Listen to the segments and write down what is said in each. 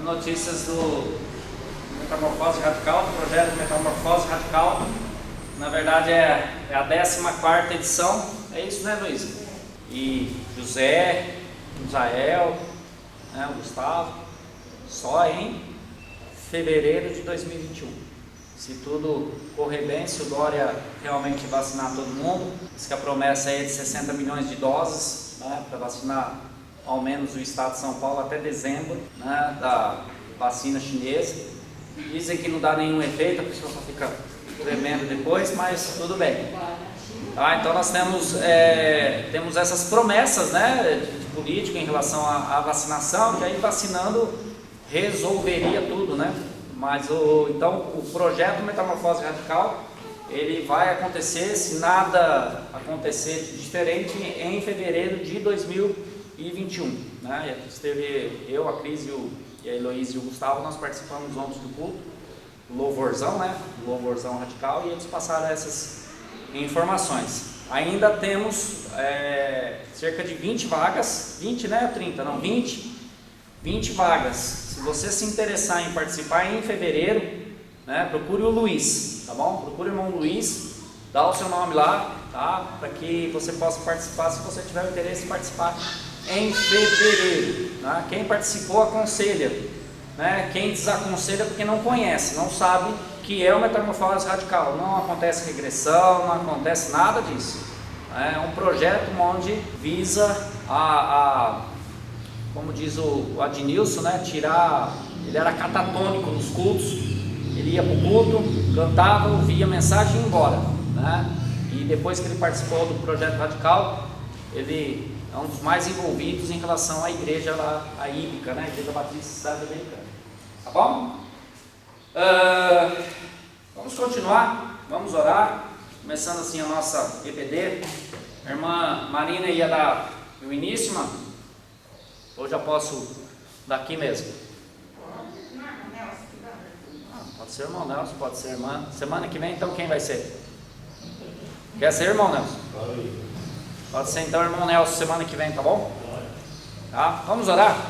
notícias do Metamorfose Radical, do projeto Metamorfose Radical. Na verdade é a 14ª edição, é isso, né, Luiz? E José, Israel, né, o Gustavo, só em fevereiro de 2021. Se tudo correr bem, se o Dória realmente vacinar todo mundo, diz que a promessa é de 60 milhões de doses, né, para vacinar ao menos o estado de São Paulo até dezembro, né, da vacina chinesa. Dizem que não dá nenhum efeito, a pessoa só fica tremendo depois, mas tudo bem. Tá, então nós temos essas promessas, né, de política em relação à vacinação, que aí vacinando resolveria tudo, né? Mas então o projeto Metamorfose Radical, ele vai acontecer, se nada acontecer de diferente, em fevereiro de 2021, né? Esteve eu, a Cris e a Heloísa e o Gustavo, nós participamos ontem do culto, do louvorzão, né? Do louvorzão radical, e eles passaram essas informações. Ainda temos cerca de 20 vagas, 20, né? 30, não, 20 vagas. Se você se interessar em participar em fevereiro, né, procure o Luiz, tá bom? Procure o irmão Luiz, dá o seu nome lá, tá? Para que você possa participar, se você tiver o interesse em participar em fevereiro, tá? Quem participou aconselha, né? Quem desaconselha porque não conhece, não sabe que é o Metamorfose Radical. Não acontece regressão, não acontece nada disso. É um projeto onde visa como diz o Adnilson, né, ele era catatônico nos cultos, ele ia para o culto, cantava, ouvia a mensagem e ia embora, né? E depois que ele participou do projeto Radical, ele é um dos mais envolvidos em relação à igreja lá, a Íbica, né, a Igreja Batista Cidade Americana. Tá bom? Vamos continuar, vamos orar, começando assim a nossa EBD. A irmã Marina ia dar o início, mano. Ou já posso daqui mesmo? Pode ser irmão Nelson, pode ser irmã. Semana que vem, então, quem vai ser? Quer ser irmão Nelson? Pode ser então irmão Nelson semana que vem, tá bom? Tá? Vamos orar?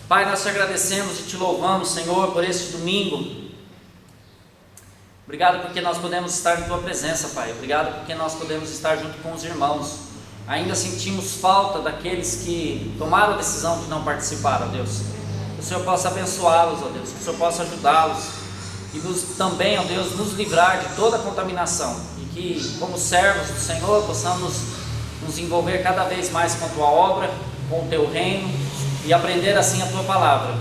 Pai, nós te agradecemos e te louvamos, Senhor, por este domingo. Obrigado porque nós podemos estar em tua presença, Pai. Obrigado porque nós podemos estar junto com os irmãos. Ainda sentimos falta daqueles que tomaram a decisão de não participar, ó Deus. Que o Senhor possa abençoá-los, ó Deus. Que o Senhor possa ajudá-los. E também, ó Deus, nos livrar de toda contaminação. E que, como servos do Senhor, possamos nos envolver cada vez mais com a tua obra, com o teu reino, e aprender assim a tua palavra.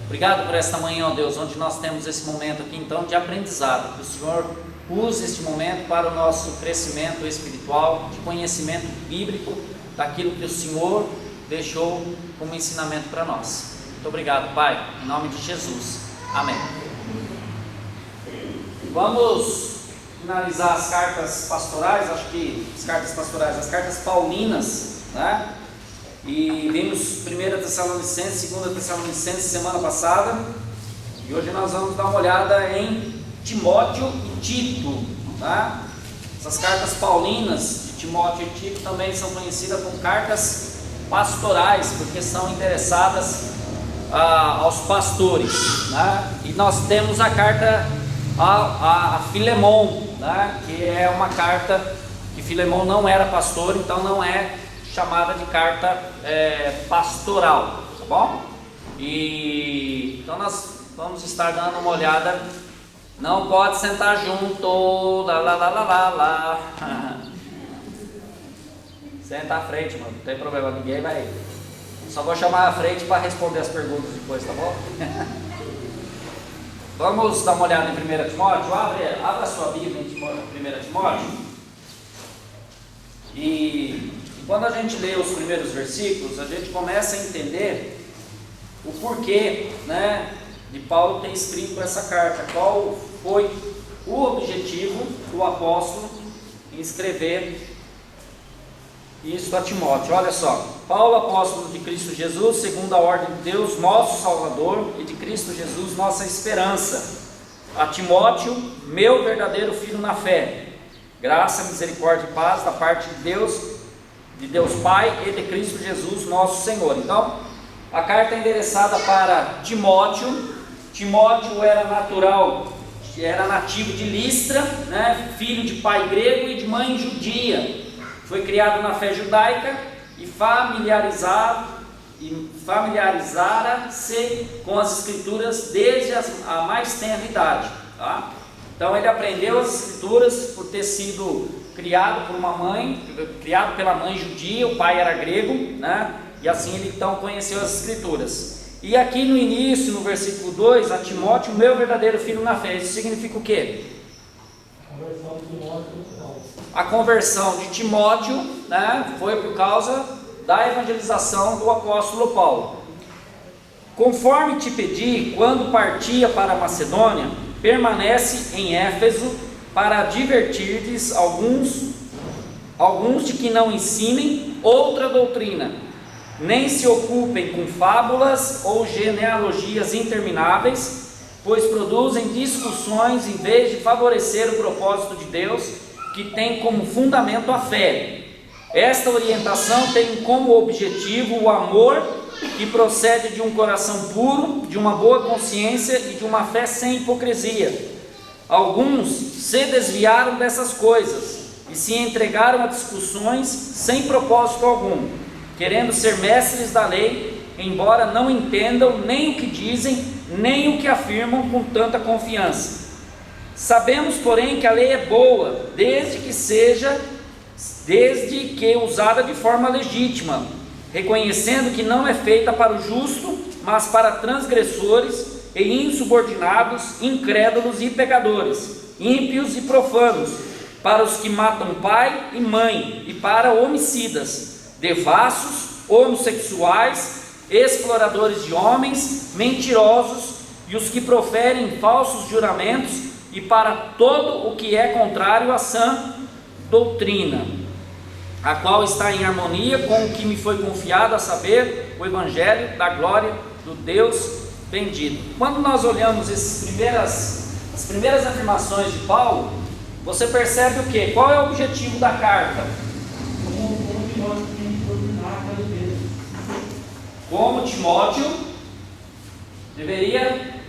Obrigado por esta manhã, ó Deus, onde nós temos esse momento aqui então de aprendizado. Que o Senhor use este momento para o nosso crescimento espiritual, de conhecimento bíblico, daquilo que o Senhor deixou como ensinamento para nós. Muito obrigado, Pai, em nome de Jesus. Amém. Vamos finalizar as cartas pastorais, acho que as cartas paulinas, né? E vimos 1 Tessalonicenses, 2 Tessalonicenses semana passada, e hoje nós vamos dar uma olhada em Timóteo e Tito, tá? Essas cartas paulinas de Timóteo e Tito também são conhecidas como cartas pastorais, porque são endereçadas aos pastores, né? E nós temos a carta a Filemon, né? Que é uma carta que Filemon não era pastor, então não é chamada de carta pastoral, tá bom? E então nós vamos estar dando uma olhada. Não pode sentar junto, lá. Senta à frente, mano, não tem problema, ninguém vai. Só vou chamar à frente para responder as perguntas depois, tá bom? Vamos dar uma olhada em 1 Timóteo, abra sua Bíblia em 1 Timóteo. E quando a gente lê os primeiros versículos, a gente começa a entender o porquê, né, de Paulo ter escrito essa carta. Qual foi o objetivo do apóstolo em escrever isso a Timóteo? Olha só, Paulo, apóstolo de Cristo Jesus, segundo a ordem de Deus, nosso Salvador, e de Cristo Jesus, nossa esperança, a Timóteo, meu verdadeiro filho na fé, graça, misericórdia e paz da parte de Deus Pai e de Cristo Jesus, nosso Senhor. Então, A carta é endereçada para Timóteo. Timóteo era nativo de Listra, né? Filho de pai grego e de mãe judia. Foi criado na fé judaica e familiarizara-se com as escrituras desde a mais tenra idade, tá? Então ele aprendeu as escrituras por ter sido criado pela mãe judia, o pai era grego, né? E assim ele então conheceu as escrituras. E aqui no início, no versículo 2, a Timóteo, meu verdadeiro filho na fé, isso significa o quê? A conversão de Timóteo, né, foi por causa da evangelização do apóstolo Paulo. Conforme te pedi, quando partia para a Macedônia, permanece em Éfeso para advertir-lhes alguns de que não ensinem outra doutrina, nem se ocupem com fábulas ou genealogias intermináveis, pois produzem discussões em vez de favorecer o propósito de Deus, que tem como fundamento a fé. Esta orientação tem como objetivo o amor que procede de um coração puro, de uma boa consciência e de uma fé sem hipocrisia. Alguns se desviaram dessas coisas e se entregaram a discussões sem propósito algum, querendo ser mestres da lei, embora não entendam nem o que dizem, nem o que afirmam com tanta confiança. Sabemos, porém, que a lei é boa, desde que usada de forma legítima, reconhecendo que não é feita para o justo, mas para transgressores e insubordinados, incrédulos e pecadores, ímpios e profanos, para os que matam pai e mãe, e para homicidas, devassos, homossexuais, exploradores de homens, mentirosos, e os que proferem falsos juramentos, e para todo o que é contrário à sã doutrina, a qual está em harmonia com o que me foi confiado, a saber, o Evangelho da glória do Deus bendito. Quando nós olhamos as primeiras afirmações de Paulo, você percebe o quê? Qual é o objetivo da carta? Como Timóteo deveria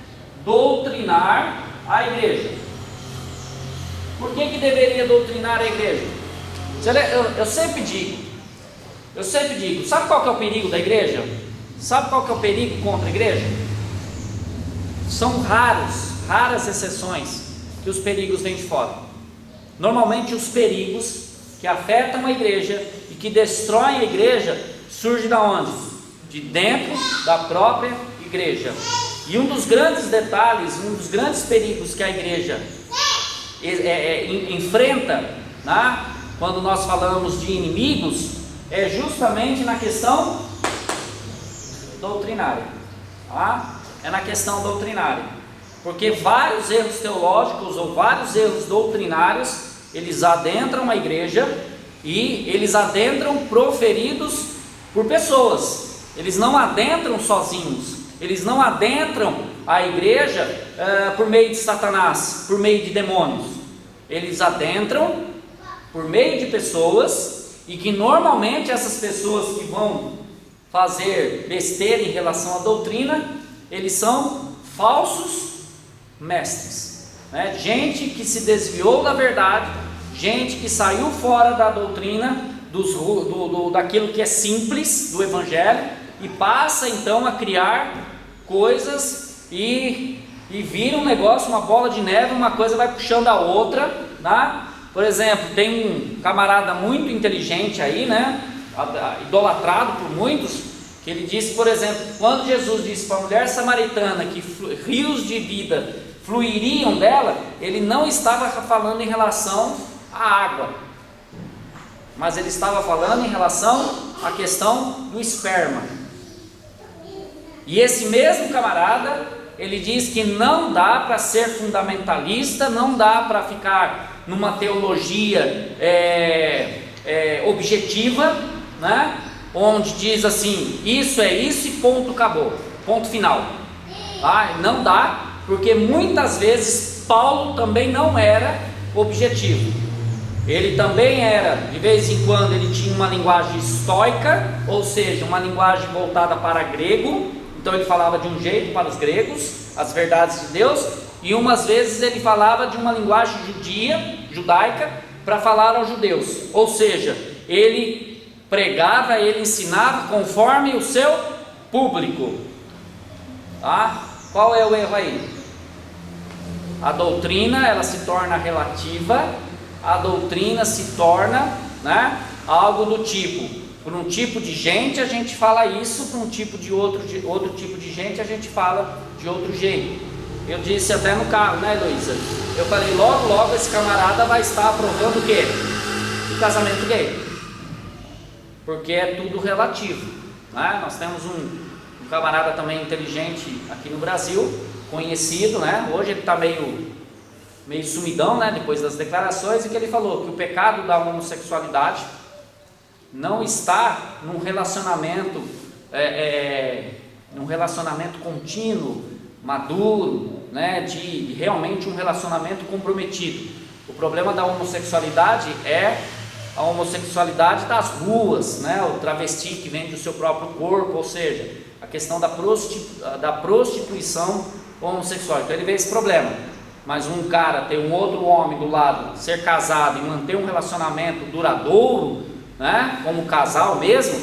doutrinar a igreja. Por que deveria doutrinar a igreja? Eu sempre digo, sabe qual que é o perigo da igreja? Sabe qual que é o perigo contra a igreja? São raras exceções que os perigos vêm de fora. Normalmente os perigos que afetam a igreja e que destroem a igreja surgem da onde? De dentro da própria igreja. E um dos grandes detalhes, um dos grandes perigos que a igreja enfrenta, né, quando nós falamos de inimigos, é justamente na questão doutrinária, tá? É na questão doutrinária, porque vários erros teológicos ou vários erros doutrinários, eles adentram a igreja e eles adentram proferidos por pessoas, eles não adentram sozinhos, eles não adentram a igreja por meio de Satanás, por meio de demônios, eles adentram por meio de pessoas, e que normalmente essas pessoas que vão fazer besteira em relação à doutrina, eles são falsos mestres, né? Gente que se desviou da verdade, gente que saiu fora da doutrina, daquilo que é simples do evangelho, e passa então a criar coisas e vira um negócio, uma bola de neve, uma coisa vai puxando a outra, né? Por exemplo, tem um camarada muito inteligente aí, né, idolatrado por muitos, que ele disse, por exemplo, quando Jesus disse para a mulher samaritana que rios de vida fluiriam dela, ele não estava falando em relação à água, mas ele estava falando em relação à questão do esperma. E esse mesmo camarada, ele diz que não dá para ser fundamentalista, não dá para ficar numa teologia objetiva, né? Onde diz assim, isso é isso e ponto, acabou, ponto final. Não dá, porque muitas vezes Paulo também não era objetivo. Ele também era, de vez em quando, ele tinha uma linguagem estoica, ou seja, uma linguagem voltada para grego. Então ele falava de um jeito para os gregos, as verdades de Deus, e umas vezes ele falava de uma linguagem judaica, para falar aos judeus. Ou seja, ele pregava, ele ensinava conforme o seu público. Tá? Qual é o erro aí? A doutrina, ela se torna relativa, a doutrina se torna, né, algo do tipo, para um tipo de gente a gente fala isso, para um tipo de outro tipo de gente a gente fala de outro jeito. Eu disse até no carro, né, Heloísa? Eu falei, logo esse camarada vai estar aprovando o quê? O casamento gay. Porque é tudo relativo, né? Nós temos um camarada também inteligente aqui no Brasil, conhecido, né? Hoje ele está meio sumidão, né? Depois das declarações, e que ele falou que o pecado da homossexualidade não está num relacionamento contínuo, maduro, né? De realmente um relacionamento comprometido. O problema da homossexualidade é a homossexualidade das ruas, né? O travesti que vende o seu próprio corpo, ou seja, a questão da prostituição homossexual. Então ele vê esse problema. Mas um cara ter um outro homem do lado, ser casado e manter um relacionamento duradouro, né? Como casal mesmo,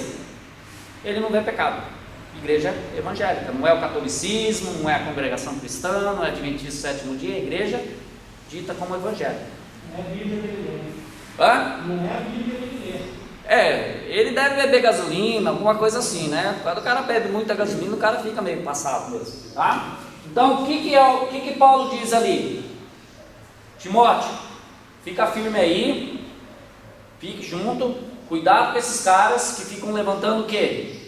ele não vê pecado. Igreja evangélica, não é o catolicismo, não é a congregação cristã, não é adventista do sétimo dia, é a igreja dita como evangélica. Não é a Bíblia que ele lê. Hã? Não é a Bíblia que ele lê. Ele deve beber gasolina, alguma coisa assim, né? Quando o cara bebe muita gasolina, o cara fica meio passado mesmo, tá? Então, o que Paulo diz ali? Timóteo, fica firme aí, fique junto, cuidado com esses caras que ficam levantando o quê?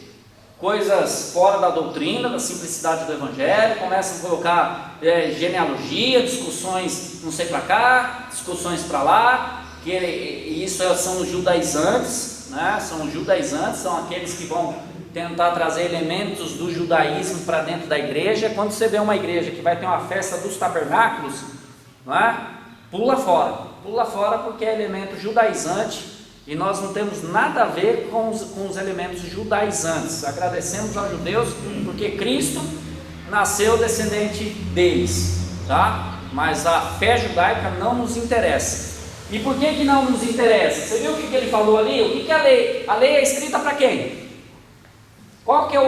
Coisas fora da doutrina, da simplicidade do evangelho, começam a colocar genealogia, discussões não sei para cá, discussões para lá, que isso são os judaizantes, né? São os judaizantes, são aqueles que vão tentar trazer elementos do judaísmo para dentro da igreja. Quando você vê uma igreja que vai ter uma festa dos tabernáculos, não é? Pula fora porque é elemento judaizante. E nós não temos nada a ver com os elementos judaizantes. Agradecemos aos judeus porque Cristo nasceu descendente deles, tá? Mas a fé judaica não nos interessa. E por que não nos interessa? Você viu o que ele falou ali? O que é a lei? A lei é escrita para quem? Qual que é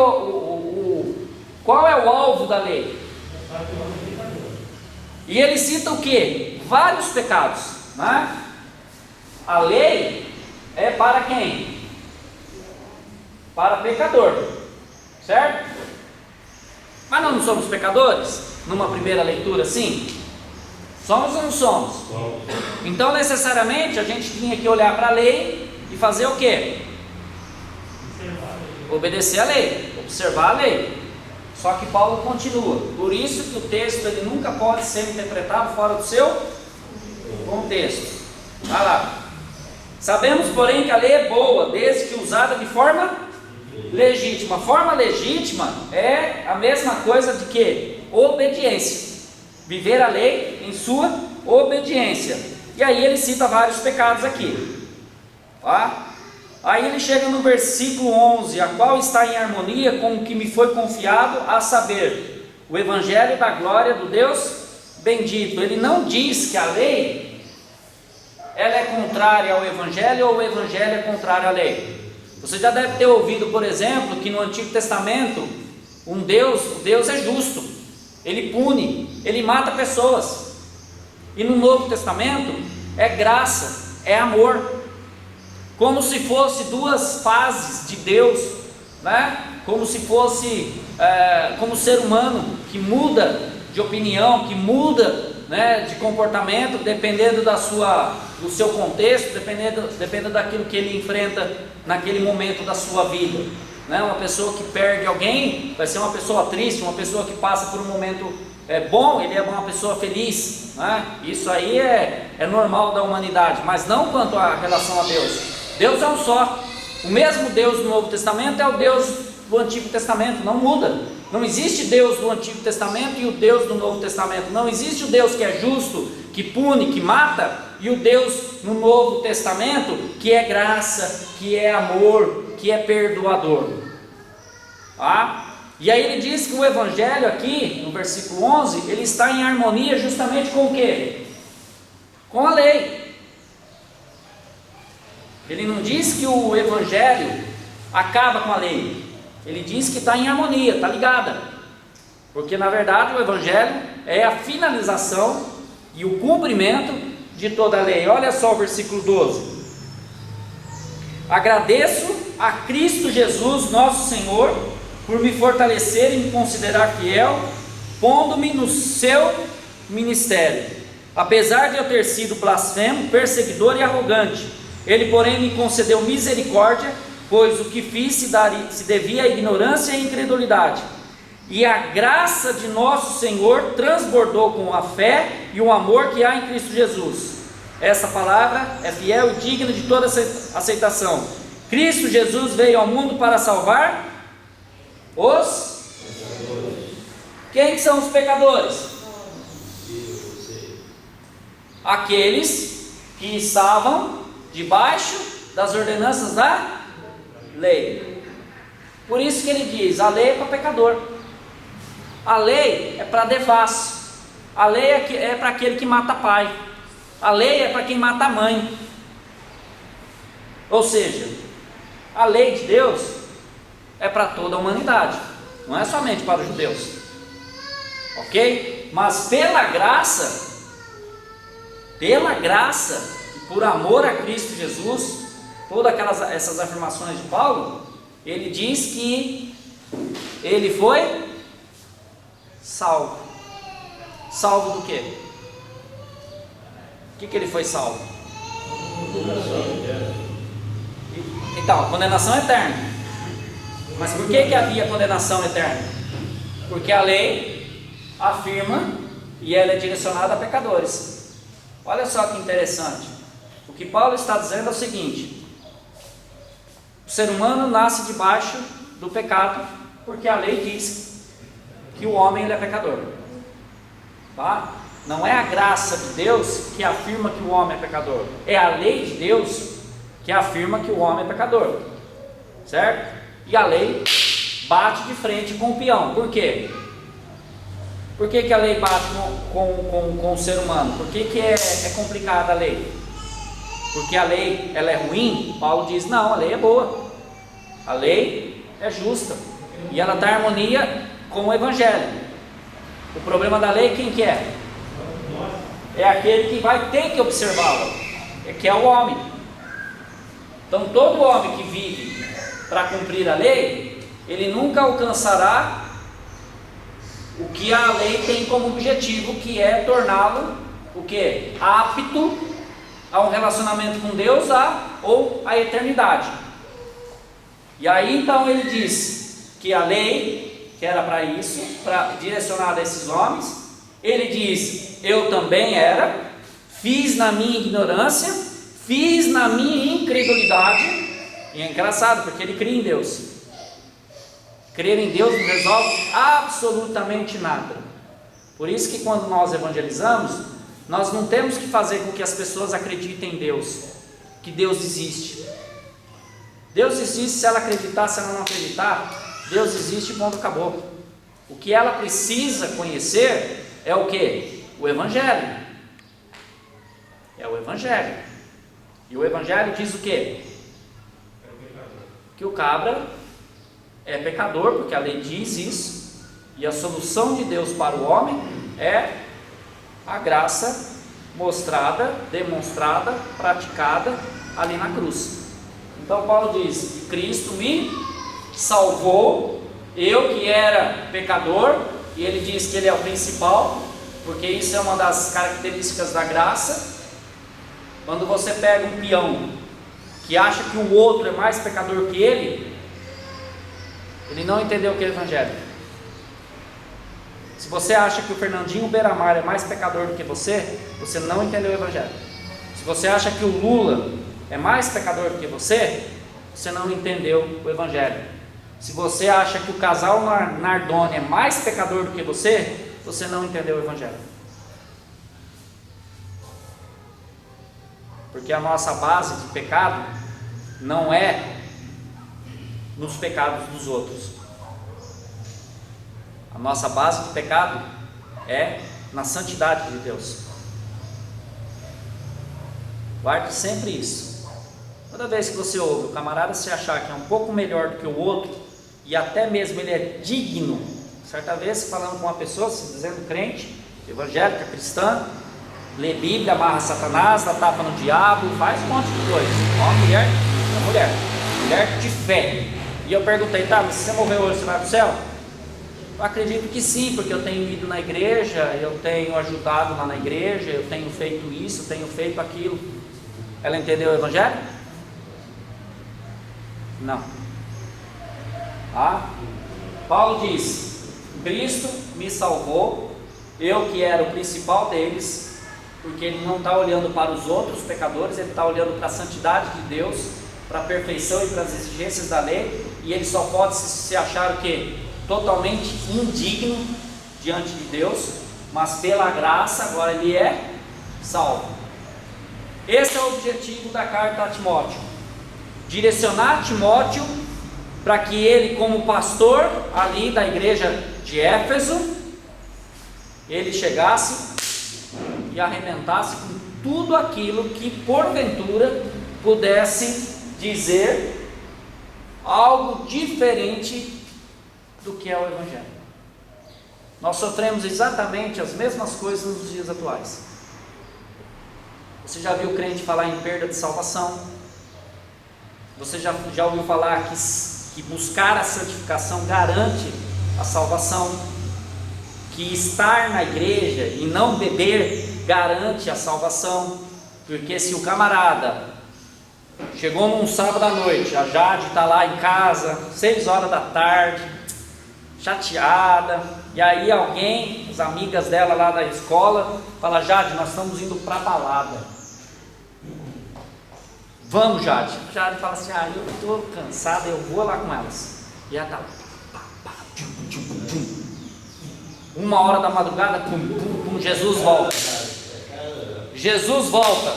qual é o alvo da lei? E ele cita o que? Vários pecados, né? A lei é para quem? Para pecador, certo? Mas nós não somos pecadores? Numa primeira leitura, sim? Somos ou não somos? Então necessariamente a gente tinha que olhar para a lei e fazer o quê? Obedecer a lei, observar a lei. Só que Paulo continua. Por isso que o texto ele nunca pode ser interpretado fora do seu contexto. Vai lá. Sabemos, porém, que a lei é boa, desde que usada de forma legítima. Forma legítima é a mesma coisa de que? Obediência. Viver a lei em sua obediência. E aí ele cita vários pecados aqui. Tá? Aí ele chega no versículo 11, a qual está em harmonia com o que me foi confiado, a saber, o evangelho da glória do Deus bendito. Ele não diz que a lei ela é contrária ao evangelho ou o evangelho é contrário à lei. Você já deve ter ouvido, por exemplo, que no Antigo Testamento o Deus é justo, ele pune, ele mata pessoas. E no Novo Testamento é graça, é amor. Como se fosse duas fases de Deus, né? Como se fosse como ser humano que muda de opinião, que muda, né, de comportamento, dependendo do seu contexto, dependendo daquilo que ele enfrenta naquele momento da sua vida, né? Uma pessoa que perde alguém vai ser uma pessoa triste, uma pessoa que passa por um momento bom, ele é uma pessoa feliz, né? Isso aí é normal da humanidade, mas não quanto à relação a Deus. Deus é um só. O mesmo Deus do Novo Testamento é o Deus do Antigo Testamento, não muda. Não existe Deus do Antigo Testamento e o Deus do Novo Testamento. Não existe o Deus que é justo, que pune, que mata, e o Deus no Novo Testamento que é graça, que é amor, que é perdoador. E aí ele diz que o Evangelho aqui, no versículo 11, ele está em harmonia justamente com o quê? Com a lei. Ele não diz que o Evangelho acaba com a lei. Ele diz que está em harmonia, está ligada. Porque na verdade o Evangelho é a finalização e o cumprimento de toda a lei. Olha só o versículo 12. Agradeço a Cristo Jesus, nosso Senhor, por me fortalecer e me considerar fiel, pondo-me no seu ministério. Apesar de eu ter sido blasfemo, perseguidor e arrogante, Ele porém me concedeu misericórdia, pois o que fiz se devia à ignorância e à incredulidade. E a graça de nosso Senhor transbordou com a fé e o amor que há em Cristo Jesus. Essa palavra é fiel e digna de toda aceitação. Cristo Jesus veio ao mundo para salvar os... Quem são os pecadores? Aqueles que estavam debaixo das ordenanças da lei. Por isso que ele diz, a lei é para pecador. A lei é para devasso. A lei é para aquele que mata pai. A lei é para quem mata mãe. Ou seja, a lei de Deus é para toda a humanidade, não é somente para os judeus, ok? Mas pela graça, e por amor a Cristo Jesus, todas essas afirmações de Paulo, ele diz que ele foi salvo. Salvo do quê? O que ele foi salvo? Então, a condenação eterna. Mas por que havia condenação eterna? Porque a lei afirma e ela é direcionada a pecadores. Olha só que interessante. O que Paulo está dizendo é o seguinte: o ser humano nasce debaixo do pecado, porque a lei diz que o homem ele é pecador. Tá? Não é a graça de Deus que afirma que o homem é pecador, é a lei de Deus que afirma que o homem é pecador, certo? E a lei bate de frente com o peão. Por quê? Por que a lei bate com o ser humano? Por que é complicada a lei? Porque a lei ela é ruim? Paulo diz, não, a lei é boa. A lei é justa e ela está em harmonia com o Evangelho. O problema da lei, quem que é? É aquele que vai ter que observá-la, que é o homem. Então todo homem que vive para cumprir a lei, ele nunca alcançará o que a lei tem como objetivo, que é torná-lo o quê? Apto a um relacionamento com Deus ou a eternidade. E aí então ele diz que a lei, que era para isso, para direcionar a esses homens, ele diz, eu também era, fiz na minha ignorância, fiz na minha incredulidade. E é engraçado, porque ele crê em Deus. Crer em Deus não resolve absolutamente nada. Por isso que quando nós evangelizamos, nós não temos que fazer com que as pessoas acreditem em Deus, que Deus existe. Deus existe se ela acreditar, se ela não acreditar, Deus existe e ponto, acabou. O que ela precisa conhecer é o que? O Evangelho. É o Evangelho. E o Evangelho diz o que? Que o cabra é pecador, porque a lei diz isso, e a solução de Deus para o homem é a graça mostrada, demonstrada, praticada ali na cruz. Então Paulo diz, Cristo me salvou, eu que era pecador, e ele diz que ele é o principal, porque isso é uma das características da graça. Quando você pega um peão que acha que o outro é mais pecador que ele não entendeu o que é o Evangelho. Se você acha que o Fernandinho Beiramar é mais pecador do que você não entendeu o Evangelho. Se você acha que o Lula é mais pecador do que você não entendeu o Evangelho. Se você acha que o casal Nardoni é mais pecador do que você não entendeu o Evangelho. Porque a nossa base de pecado não é nos pecados dos outros. A nossa base de pecado é na santidade de Deus. Guarde sempre isso. Toda vez que você ouve o camarada se achar que é um pouco melhor do que o outro, e até mesmo ele é digno, certa vez falando com uma pessoa, se dizendo crente, evangélica, cristã, lê Bíblia, amarra Satanás, dá tapa no diabo, faz um monte de coisa. Uma mulher de fé. E eu perguntei, tá, mas se você morrer hoje, você vai para o céu? Eu acredito que sim, porque eu tenho ido na igreja, eu tenho ajudado lá na igreja, eu tenho feito isso, tenho feito aquilo. Ela entendeu o Evangelho? Não. Paulo diz: Cristo me salvou, eu que era o principal deles, porque ele não está olhando para os outros pecadores, ele está olhando para a santidade de Deus, para a perfeição e para as exigências da lei, e ele só pode se achar o quê? Totalmente indigno diante de Deus, mas pela graça agora ele é salvo. Esse é o objetivo da carta a Timóteo: direcionar Timóteo para que ele, como pastor ali da igreja de Éfeso, ele chegasse e arrebentasse com tudo aquilo que porventura pudesse dizer algo diferente do que é o Evangelho. Nós sofremos exatamente as mesmas coisas nos dias atuais. Você já viu crente falar em perda de salvação? Você já ouviu falar que buscar a santificação garante a salvação? Que estar na igreja e não beber garante a salvação? Porque se o camarada chegou num sábado à noite, a Jade está lá em casa, 6 horas da tarde, chateada, e aí alguém, as amigas dela lá da escola, fala: Jade, nós estamos indo para a balada. Vamos, Jade. Jade fala assim: eu estou cansada, eu vou lá com elas. E ela está lá, 1h da madrugada, Jesus volta. Jesus volta.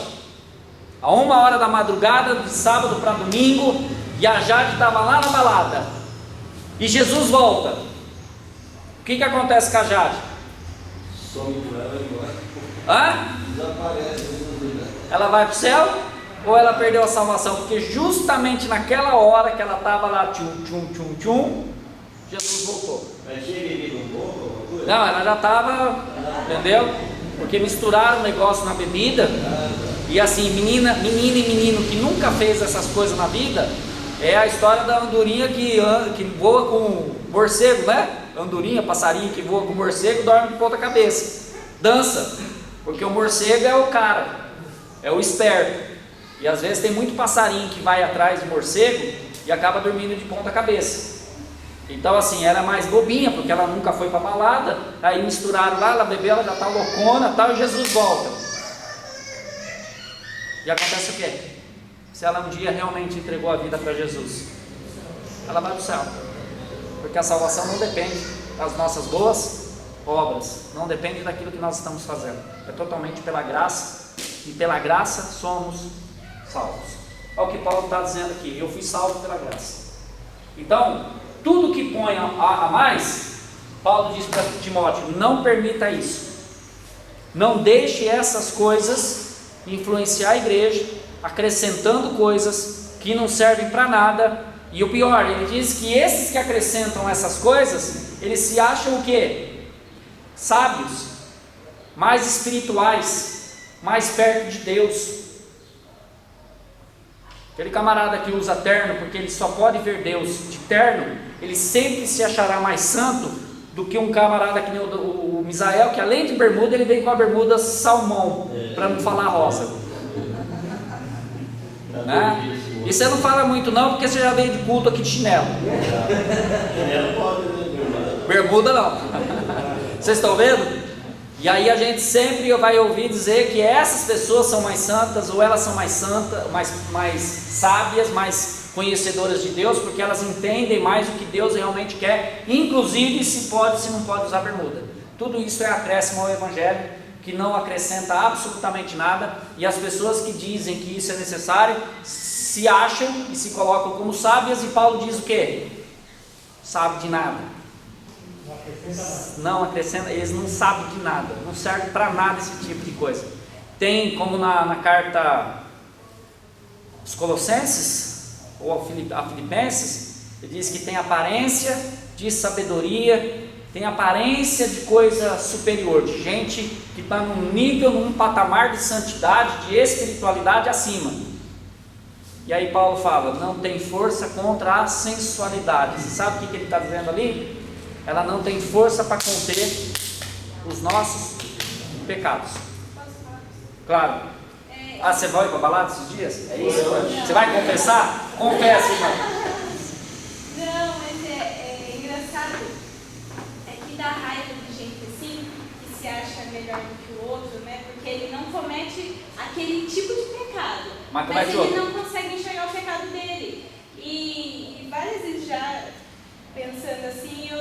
A 1h da madrugada, de sábado para domingo, e a Jade estava lá na balada. E Jesus volta. O que acontece com a Jade? Some com ela embora. Desaparece. Ela vai para o céu? Ou ela perdeu a salvação? Porque justamente naquela hora que ela estava lá, Jesus voltou. Mas tinha bebido um pouco, alguma coisa? Não, ela já estava, entendeu? Porque misturaram o negócio na bebida. E assim, menina e menino que nunca fez essas coisas na vida, é a história da andorinha que voa com morcego, né? Andorinha, passarinho que voa com morcego, dorme de ponta cabeça, dança, porque o morcego é o cara, é o esperto. E às vezes tem muito passarinho que vai atrás do morcego e acaba dormindo de ponta cabeça. Então assim, ela é mais bobinha, porque ela nunca foi para balada. Aí misturaram lá, ela bebeu, ela já está loucona, tal, e Jesus volta. E acontece o quê? Se ela um dia realmente entregou a vida para Jesus, ela vai para o céu. Porque a salvação não depende das nossas boas obras, não depende daquilo que nós estamos fazendo, é totalmente pela graça, e pela graça somos salvos. Olha o que Paulo está dizendo aqui: eu fui salvo pela graça. Então, tudo que põe a mais, Paulo diz para Timóteo: não permita isso, não deixe essas coisas influenciar a igreja, acrescentando coisas que não servem para nada. E o pior, ele diz que esses que acrescentam essas coisas, eles se acham o quê? Sábios, mais espirituais, mais perto de Deus. Aquele camarada que usa terno porque ele só pode ver Deus de terno, ele sempre se achará mais santo do que um camarada que nem o Misael, que além de bermuda, ele vem com a bermuda salmão, para não falar rosa. Né? E você não fala muito não, porque você já veio de culto aqui de chinelo. Bermuda não. Vocês estão vendo? E aí a gente sempre vai ouvir dizer que essas pessoas são mais santas, ou elas são mais santas, mais sábias, mais conhecedoras de Deus, porque elas entendem mais o que Deus realmente quer, inclusive se pode, se não pode usar bermuda. Tudo isso é acréscimo ao Evangelho, que não acrescenta absolutamente nada, e as pessoas que dizem que isso é necessário, se acham e se colocam como sábias, e Paulo diz o quê? Sabe de nada. Não acrescenta, eles não sabem de nada, não serve para nada esse tipo de coisa. Tem como na carta aos Colossenses, ou a Filipenses, ele diz que tem aparência de sabedoria, tem aparência de coisa superior, de gente que está num nível, num patamar de santidade, de espiritualidade acima. E aí Paulo fala, não tem força contra a sensualidade. Você sabe o que ele está dizendo ali? Ela não tem força para conter os nossos pecados. Claro. Ah, você vai para a balada esses dias? É isso? Você vai confessar? Confessa, irmão. Não, mas é engraçado. É que dá raiva de gente assim, que se acha melhor do que o outro, né? Porque ele não comete aquele tipo de pecado. Mas ele não consegue enxergar o pecado dele. E várias vezes já pensando assim, eu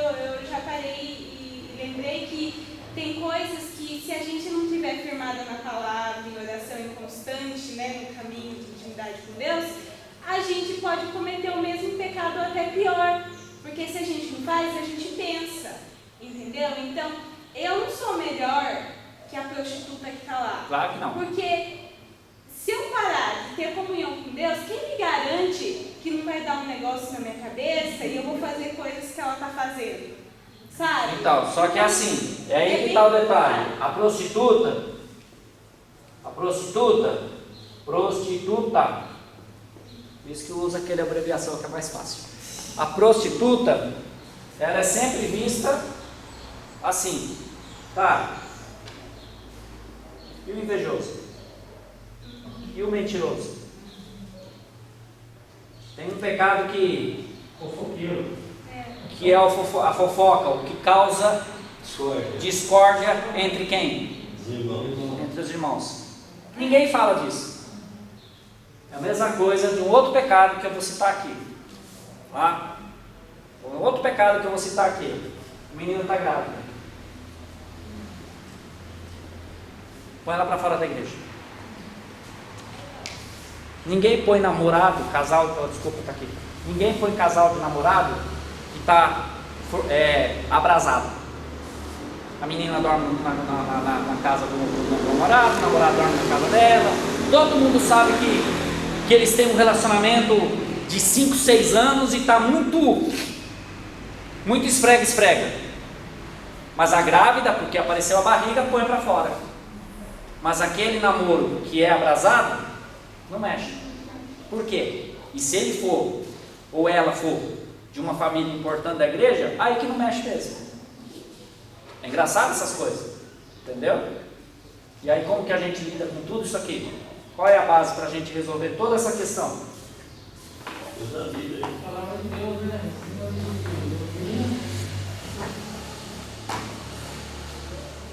já parei e lembrei que tem coisas que, se a gente não estiver firmado na palavra, em oração inconstante, né, no caminho de intimidade com Deus, a gente pode cometer o mesmo pecado ou até pior. Porque se a gente não faz, a gente pensa, entendeu? Então, eu não sou melhor que a prostituta que está lá. Claro que não. Porque se eu parar de ter comunhão com Deus, quem me garante que não vai dar um negócio na minha cabeça e eu vou fazer coisas que ela está fazendo? Sabe? Então, só que é assim, é aí que está o detalhe. A prostituta, por isso que usa aquele abreviação que é mais fácil. A prostituta, ela é sempre vista assim, tá? E o invejoso? E o mentiroso? Tem um pecado que é a fofoca, o que causa discórdia entre quem? Entre os irmãos. Ninguém fala disso. É a mesma coisa de um outro pecado que eu vou citar aqui. Tá? Um outro pecado que eu vou citar aqui. O menino está grávida. Põe ela para fora da igreja. Ninguém põe namorado, casal, desculpa, está aqui. Ninguém põe casal de namorado que está abrasado. A menina dorme na casa do namorado, o namorado dorme na casa dela. Todo mundo sabe que eles têm um relacionamento de 5, 6 anos e está muito esfrega. Mas a grávida, porque apareceu a barriga, põe para fora. Mas aquele namoro que é abrasado, não mexe. Por quê? E se ele for, ou ela for, de uma família importante da igreja, aí que não mexe mesmo. É engraçado essas coisas, entendeu? E aí como que a gente lida com tudo isso aqui? Qual é a base para a gente resolver toda essa questão?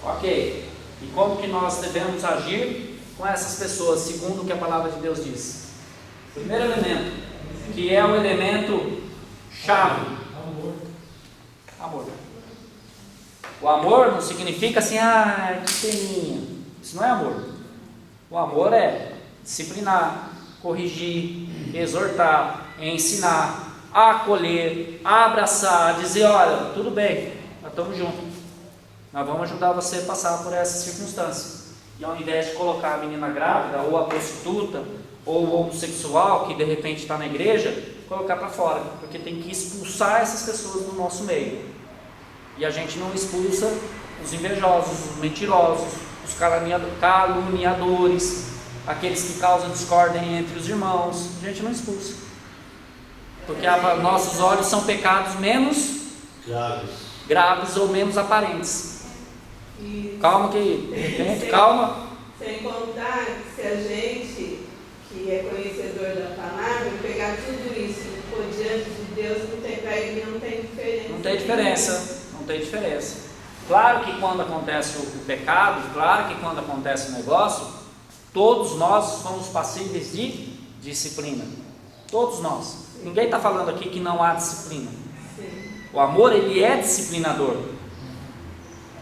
Ok. E como que nós devemos agir com essas pessoas, segundo o que a palavra de Deus diz? Primeiro elemento, que é o elemento chave. Amor. O amor não significa assim, que peninha. Isso não é amor. O amor é disciplinar, corrigir, exortar, ensinar, acolher, abraçar, dizer, olha, tudo bem, nós estamos juntos. Nós vamos ajudar você a passar por essas circunstâncias. E ao invés de colocar a menina grávida, ou a prostituta, ou o homossexual que de repente está na igreja, colocar para fora, porque tem que expulsar essas pessoas do nosso meio. E a gente não expulsa os invejosos, os mentirosos, os caluniadores, aqueles que causam discórdia entre os irmãos. A gente não expulsa, porque nossos olhos são pecados menos graves ou menos aparentes. Calma que, de repente, calma. Sem contar que se a gente, que é conhecedor da palavra, pegar tudo isso e pôr diante de Deus, para ele não tem diferença. Não tem diferença. Claro que quando acontece o pecado, claro que quando acontece o negócio, todos nós somos passíveis de disciplina. Todos nós. Ninguém está falando aqui que não há disciplina. Sim. O amor, ele é disciplinador.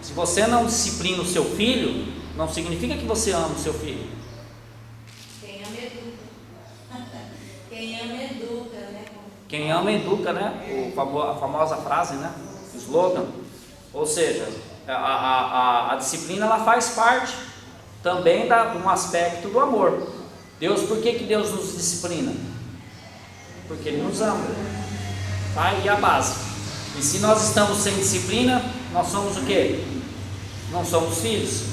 Se você não disciplina o seu filho, não significa que você ama o seu filho. Quem ama educa. Quem ama educa, né? Quem ama educa, né? A famosa frase, né? O slogan. Ou seja, a disciplina, ela faz parte também de um aspecto do amor. Deus, por que Deus nos disciplina? Porque Ele nos ama. Tá aí a base. E se nós estamos sem disciplina, nós somos o quê? Não somos filhos,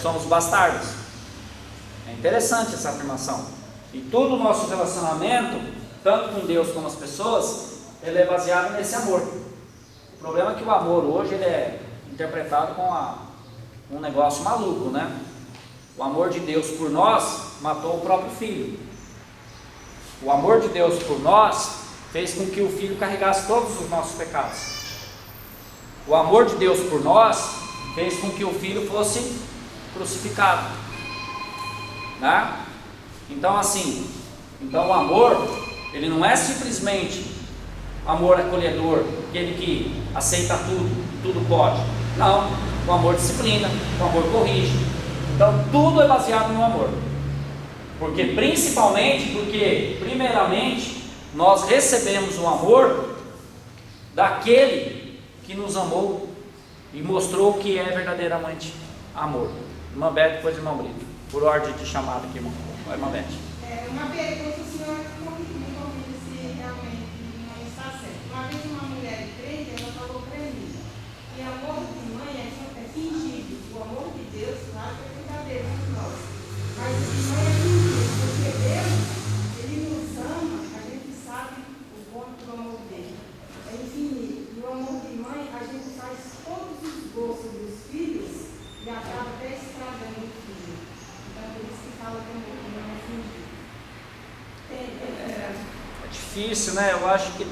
somos bastardos. É interessante essa afirmação. E todo o nosso relacionamento, tanto com Deus como as pessoas, ele é baseado nesse amor. O problema é que o amor hoje ele é interpretado com um negócio maluco, né? O amor de Deus por nós matou o próprio filho. O amor de Deus por nós fez com que o filho carregasse todos os nossos pecados. O amor de Deus por nós fez com que o filho fosse crucificado, né? Então assim, o amor, ele não é simplesmente amor acolhedor, aquele que aceita tudo pode. Não, o amor disciplina, o amor corrige. Então tudo é baseado no amor. Primeiramente, nós recebemos o amor daquele que nos amou e mostrou o que é verdadeiramente amor. Irmã Beth, depois irmão Brito, por ordem de chamada aqui, irmão. Vai, irmã Beth. Uma pergunta, o senhor me convida se realmente não está certo. Uma vez uma mulher crente, ela falou para mim que amor de mãe é fingido. O amor de Deus, claro, é verdadeiro por nós. Mas o de mãe é fingido, porque Deus, Ele nos ama, a gente sabe o quanto do amor dele. É infinito. E o amor de mãe, a gente faz todos os gostos dos filhos e acaba até estragando o filho. Então, por isso que fala que o amor de mãe é fingido. É difícil, né? Eu acho que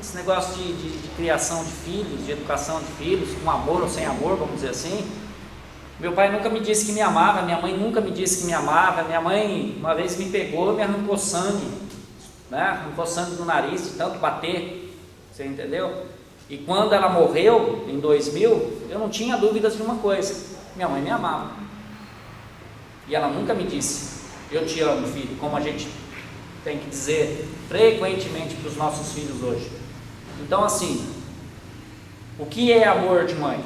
esse negócio de criação de filhos, de educação de filhos, com amor ou sem amor, vamos dizer assim. Meu pai nunca me disse que me amava, minha mãe nunca me disse que me amava. Minha mãe uma vez me pegou e me arrancou sangue, né? Arrancou sangue no nariz de tanto bater, você entendeu? E quando ela morreu, em 2000, eu não tinha dúvidas de uma coisa: minha mãe me amava. E ela nunca me disse: eu te amo, filho, como a gente tem que dizer frequentemente para os nossos filhos hoje. Então assim, o que é amor de mãe?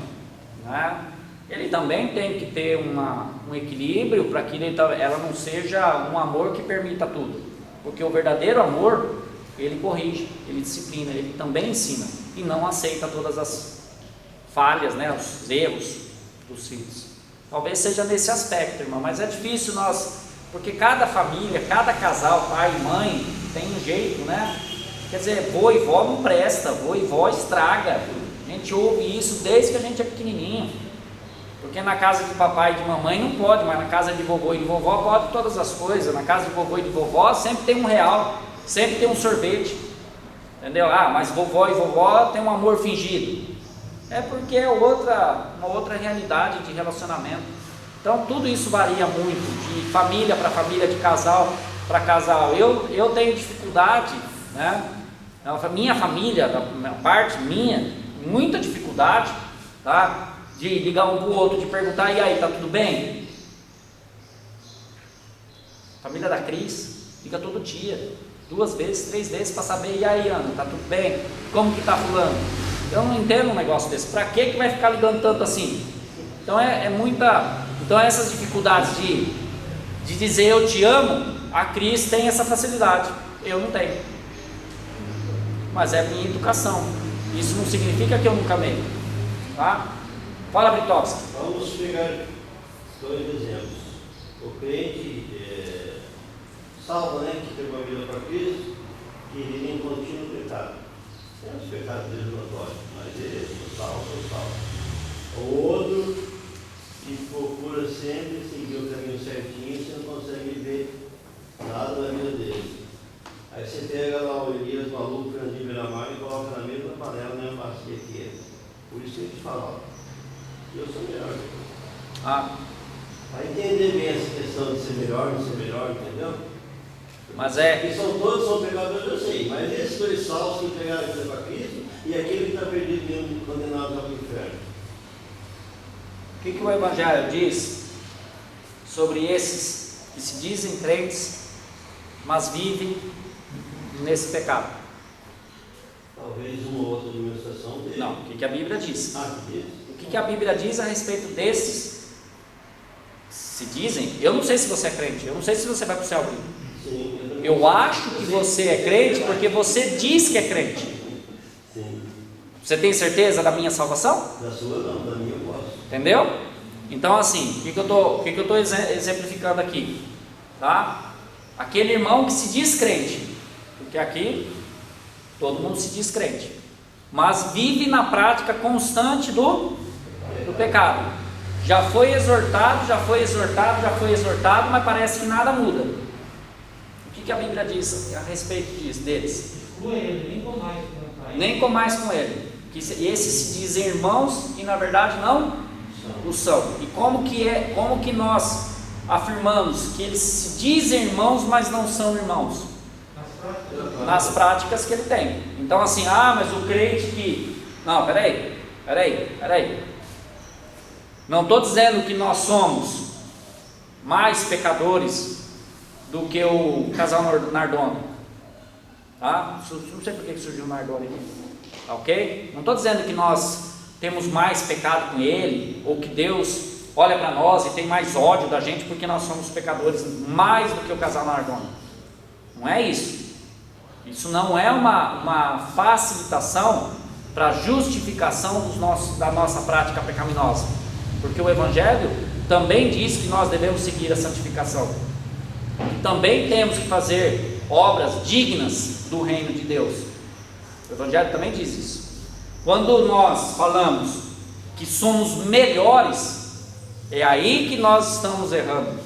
Né? Ele também tem que ter um equilíbrio para que ela não seja um amor que permita tudo, porque o verdadeiro amor, ele corrige, ele disciplina, ele também ensina e não aceita todas as falhas, né, os erros dos filhos. Talvez seja nesse aspecto, irmão, mas é difícil porque cada família, cada casal, pai e mãe, tem um jeito, né? Quer dizer, vô e vó não presta, vô e vó estraga. A gente ouve isso desde que a gente é pequenininho. Porque na casa de papai e de mamãe não pode, mas na casa de vovô e de vovó pode todas as coisas. Na casa de vovô e de vovó sempre tem R$1, sempre tem um sorvete. Entendeu? Mas vovó e vovó tem um amor fingido. É porque é uma outra realidade de relacionamento. Então tudo isso varia muito, de família para família, de casal para casal. Eu tenho dificuldade, né? Minha família, da minha parte, muita dificuldade, tá? De ligar um para o outro, de perguntar: e aí, tá tudo bem? Família da Cris liga todo dia, 2 vezes, 3 vezes para saber: e aí, Ana, tá tudo bem? Como que tá fulano? Eu não entendo um negócio desse. Para que vai ficar ligando tanto assim? Então então essas dificuldades de dizer eu te amo, a Cris tem essa facilidade, eu não tenho. Mas é minha educação. Isso não significa que eu nunca amei, tá? Fala, Britovski. Vamos pegar 2 exemplos. O crente salvo, né, que tem uma vida para Cristo, que ele em contínuo pecado. Tem os pecados dele notórios, mas ele é salvo. O outro que procura sempre seguir o caminho certinho, você não consegue ver nada da vida dele. Aí você pega lá o Elias maluco, Fernandinho Beira-Mar, e coloca na mesma panela, na mesma bacia que ele. Por isso que ele fala: eu sou melhor. Para entender bem essa questão de ser melhor, não ser melhor, entendeu? Mas é... Que todos são pecadores, eu sei, mas esses dois salvos que entregaram a vida para Cristo e aquele que está perdido mesmo, condenado para o inferno. O que o Evangelho diz sobre esses que se dizem crentes, mas vivem nesse pecado? Talvez uma ou outra administração dele. Não, o que a Bíblia diz? Diz. O que a Bíblia diz a respeito desses se dizem? Eu não sei se você é crente, eu não sei se você vai para o céu. Sim, eu acho que você é crente porque você diz que é crente. Sim. Você tem certeza da minha salvação? Da sua não, da minha eu posso. Entendeu? Então assim, o que eu estou exemplificando aqui? Tá? Aquele irmão que se diz crente, porque aqui todo mundo se diz crente, mas vive na prática constante do pecado. Já foi exortado, mas parece que nada muda. O que a Bíblia diz a respeito deles? Exclua ele, nem comais. Nem comais com ele. Que esses se dizem irmãos e na verdade não o são. E como que nós afirmamos que eles se dizem irmãos, mas não são irmãos? Nas práticas que ele tem. Então assim, mas o crente que... Não, peraí. Não estou dizendo que nós somos mais pecadores do que o casal Nardoni, tá? Não sei por que surgiu o Nardoni aqui, ok? Não estou dizendo que nós temos mais pecado com ele, ou que Deus olha para nós e tem mais ódio da gente porque nós somos pecadores mais do que o casal Nardoni. Não é isso. Isso não é uma facilitação para justificação da nossa prática pecaminosa, porque o Evangelho também diz que nós devemos seguir a santificação. Também temos que fazer obras dignas do reino de Deus. O Evangelho também diz isso. Quando nós falamos que somos melhores, é aí que nós estamos errando.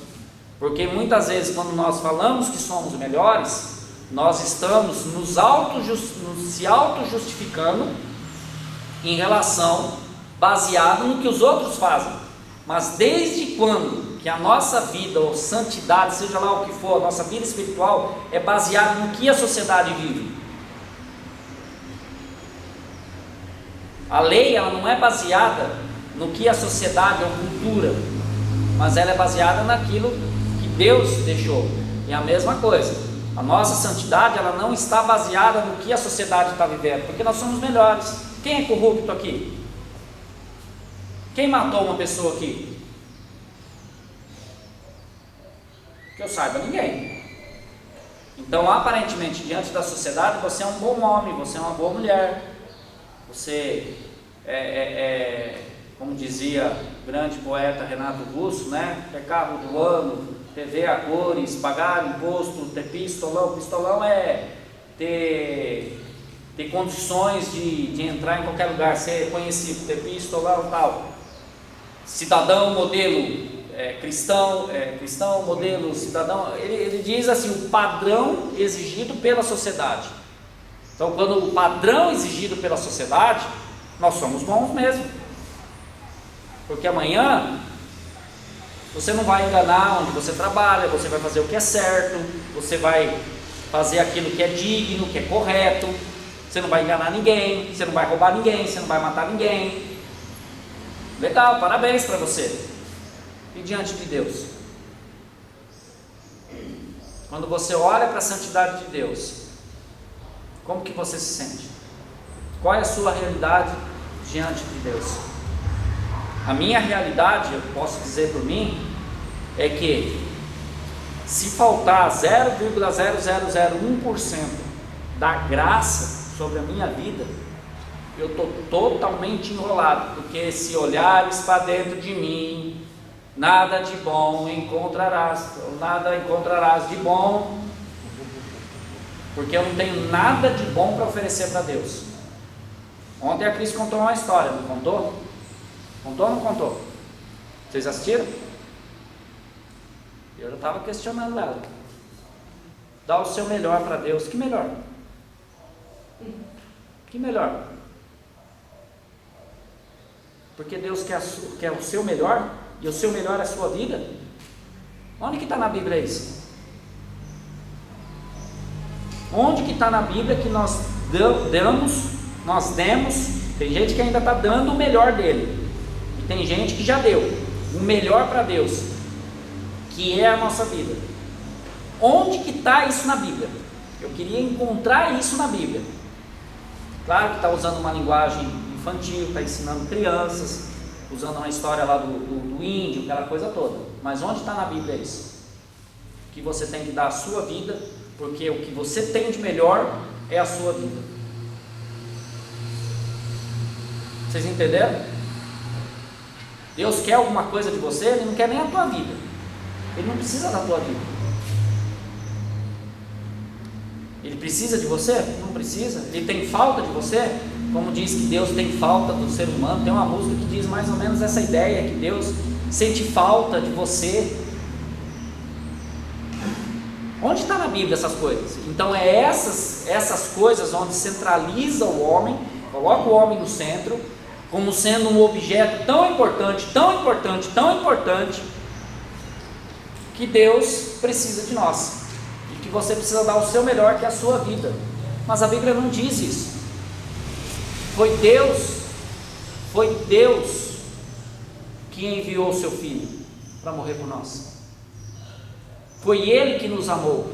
Porque muitas vezes quando nós falamos que somos melhores, nós estamos se auto-justificando em relação, baseado no que os outros fazem. Mas desde quando que a nossa vida ou santidade, seja lá o que for, a nossa vida espiritual é baseada no que a sociedade vive? A lei, ela não é baseada no que a sociedade ou cultura, mas ela é baseada naquilo que Deus deixou. E a mesma coisa, a nossa santidade, ela não está baseada no que a sociedade está vivendo, porque nós somos melhores. Quem é corrupto aqui? Quem matou uma pessoa aqui? Que eu saiba, ninguém. Então, aparentemente, diante da sociedade, você é um bom homem, você é uma boa mulher, você como dizia o grande poeta Renato Russo, né? Ter carro do ano, TV a cores, pagar imposto, ter pistolão. Pistolão é ter condições de entrar em qualquer lugar, ser conhecido, ter pistolão e tal. Cidadão modelo cristão, modelo cidadão, ele diz assim, o padrão exigido pela sociedade. Então, quando o padrão exigido pela sociedade, nós somos bons mesmo, porque amanhã você não vai enganar onde você trabalha, você vai fazer o que é certo, você vai fazer aquilo que é digno, que é correto, você não vai enganar ninguém, você não vai roubar ninguém, você não vai matar ninguém. Legal, parabéns para você. E diante de Deus, quando você olha para a santidade de Deus, como que você se sente? Qual é a sua realidade diante de Deus? A minha realidade, eu posso dizer por mim, é que se faltar 0,0001% da graça sobre a minha vida, eu estou totalmente enrolado, porque se olhares para dentro de mim, nada de bom encontrarás, nada encontrarás de bom, porque eu não tenho nada de bom para oferecer para Deus. Ontem a Cris contou uma história, não contou? Contou ou não contou? Vocês assistiram? Eu já estava questionando ela. Dá o seu melhor para Deus. Que melhor? Que melhor? Porque Deus quer o seu melhor, e o seu melhor é a sua vida? Onde que está na Bíblia isso? Onde que está na Bíblia que nós demos, tem gente que ainda está dando o melhor dele, e tem gente que já deu o melhor para Deus, que é a nossa vida. Onde que está isso na Bíblia? Eu queria encontrar isso na Bíblia. Claro que está usando uma linguagem infantil, está ensinando crianças, usando uma história lá do índio, aquela coisa toda. Mas onde está na Bíblia isso? Que você tem que dar a sua vida, porque o que você tem de melhor é a sua vida. Vocês entenderam? Deus quer alguma coisa de você, Ele não quer nem a tua vida. Ele não precisa da tua vida. Ele precisa de você? Não precisa. Ele tem falta de você? Como diz que Deus tem falta do ser humano, tem uma música que diz mais ou menos essa ideia, que Deus sente falta de você. Onde está na Bíblia essas coisas? Então é essas coisas onde centraliza o homem, coloca o homem no centro, como sendo um objeto tão importante, tão importante, tão importante, que Deus precisa de nós, e que você precisa dar o seu melhor, que é a sua vida. Mas a Bíblia não diz isso. Foi Deus que enviou o seu Filho para morrer por nós. Foi Ele que nos amou,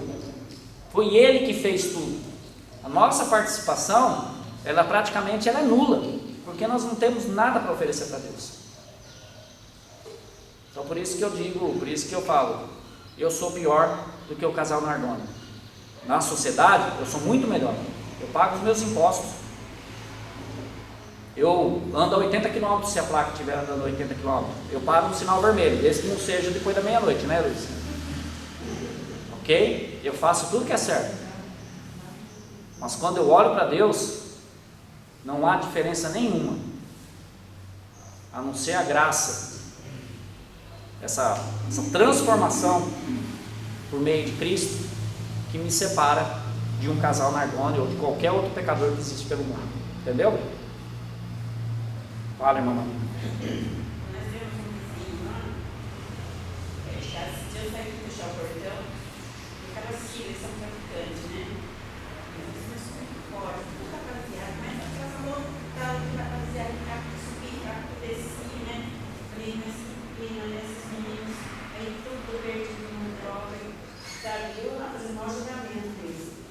foi Ele que fez tudo. A nossa participação, praticamente é nula, porque nós não temos nada para oferecer para Deus. Então por isso que eu digo, por isso que eu falo, eu sou pior do que o casal Nardoni. Na sociedade, eu sou muito melhor. Eu pago os meus impostos. Eu ando a 80 km, se a placa estiver andando a 80 km. Eu paro no sinal vermelho, desde que não seja depois da meia-noite, né, Luiz? Ok? Eu faço tudo que é certo. Mas quando eu olho para Deus, não há diferença nenhuma, a não ser a graça, essa transformação por meio de Cristo, que me separa de um casal Nardoni ou de qualquer outro pecador que existe pelo mundo. Entendeu? Fala, irmã. Nós temos um vizinho lá, eu saí para puxar o portão, e estava assim, eles são traficantes, né? Eles são muito fortes, tudo rapaziada, mas a casa lotada de rapaziada, carro de subir, carro de descer, né? Falei, mas olha esses meninos, aí tudo perdido numa droga, sabe? Eu lá fazendo mau julgamento deles.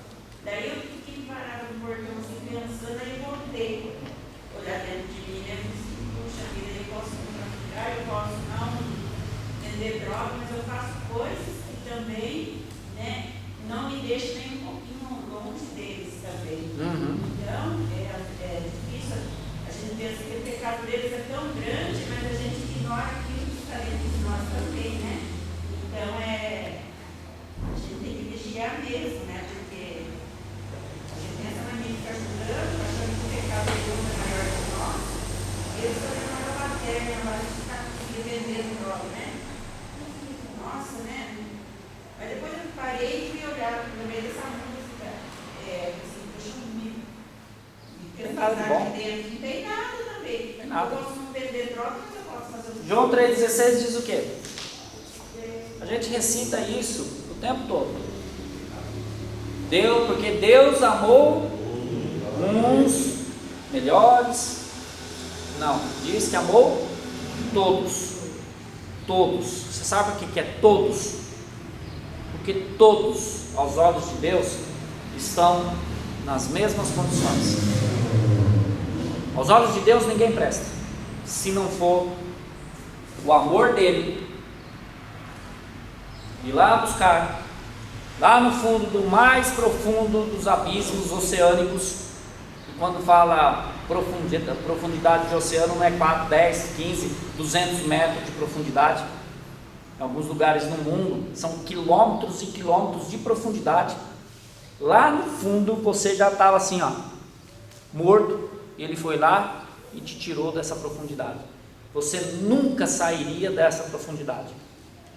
Daí eu fiquei parada no portão assim, pensando, aí eu voltei. Olhar dentro de mim, né? Puxa vida, eu posso traficar, eu posso não vender droga, mas eu faço coisas que também, né, não me deixam nem um pouquinho longe deles também. Então, é difícil. A gente pensa que o pecado deles é tão grande, mas a gente ignora aquilo que está dentro de nós também, né? Então, a gente tem que vigiar mesmo, né? Porque a gente pensa na gente ficar ajudando, achando que o pecado de Deus é maior que o nosso. Eles estão tendo uma matéria, mas a gente está conseguindo vender o droga, né? Nossa, né? Mas depois eu parei e fui olhar no meio dessa música. Assim, deixa eu me pesquisar aqui dentro. Não tem nada também. Tem nada. Eu posso não vender droga, mas eu posso fazer o João 3,16 diz o quê? A gente recita isso o tempo todo. Porque Deus amou uns melhores. Não, diz que amou todos. Todos. Você sabe o que é todos? Porque todos, aos olhos de Deus, estão nas mesmas condições. Aos olhos de Deus ninguém presta, se não for o amor dele, ir lá buscar, lá no fundo do mais profundo dos abismos oceânicos. E quando fala profundidade de oceano, não é 4, 10, 15, 200 metros de profundidade. Em alguns lugares no mundo são quilômetros e quilômetros de profundidade. Lá no fundo você já estava assim, ó, morto. Ele foi lá e te tirou dessa profundidade. Você nunca sairia dessa profundidade,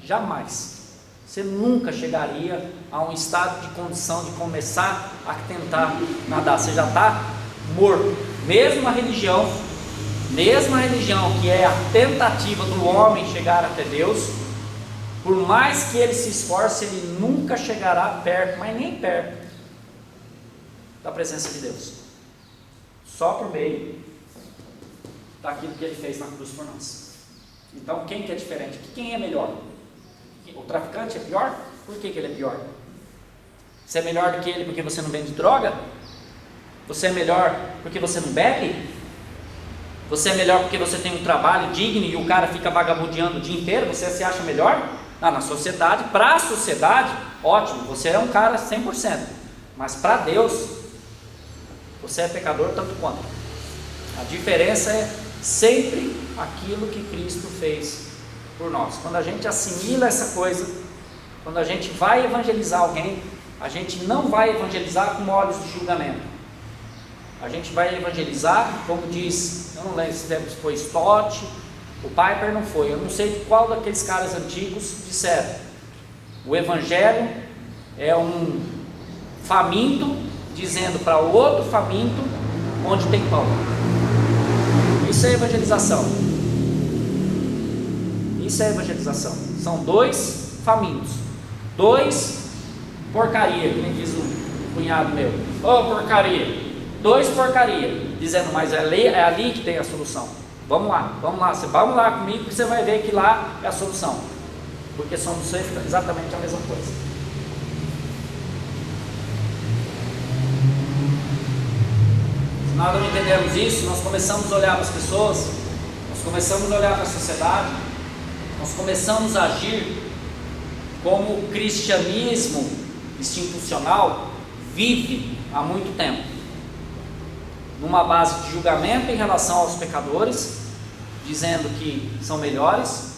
jamais. Você nunca chegaria a um estado de condição de começar a tentar nadar. Você já está morto. Mesma religião que é a tentativa do homem chegar até Deus, por mais que ele se esforce, ele nunca chegará perto, mas nem perto da presença de Deus, só por meio daquilo que Ele fez na cruz por nós. Então, quem que é diferente? Quem é melhor? O traficante é pior? Por que ele é pior? Você é melhor do que ele porque você não vende droga? Você é melhor porque você não bebe? Você é melhor porque você tem um trabalho digno e o cara fica vagabundeando o dia inteiro? Você se acha melhor? Na sociedade, para a sociedade, ótimo, você é um cara 100%. Mas para Deus, você é pecador tanto quanto. A diferença é sempre aquilo que Cristo fez por nós. Quando a gente assimila essa coisa, quando a gente vai evangelizar alguém, a gente não vai evangelizar com olhos de julgamento. A gente vai evangelizar, como diz, eu não lembro se foi Stott, o Piper não foi, eu não sei qual daqueles caras antigos disseram. O evangelho é um faminto dizendo para o outro faminto onde tem pão. Isso é evangelização. Isso é evangelização. São dois famintos, dois porcaria, que nem diz o cunhado meu. Ô porcaria, dois porcaria, dizendo, mas é ali que tem a solução. Vamos lá, vamos lá comigo que você vai ver que lá é a solução. Porque somos exatamente a mesma coisa. Se nós não entendemos isso, nós começamos a olhar para as pessoas, nós começamos a olhar para a sociedade, nós começamos a agir como o cristianismo institucional vive há muito tempo, numa base de julgamento em relação aos pecadores, dizendo que são melhores,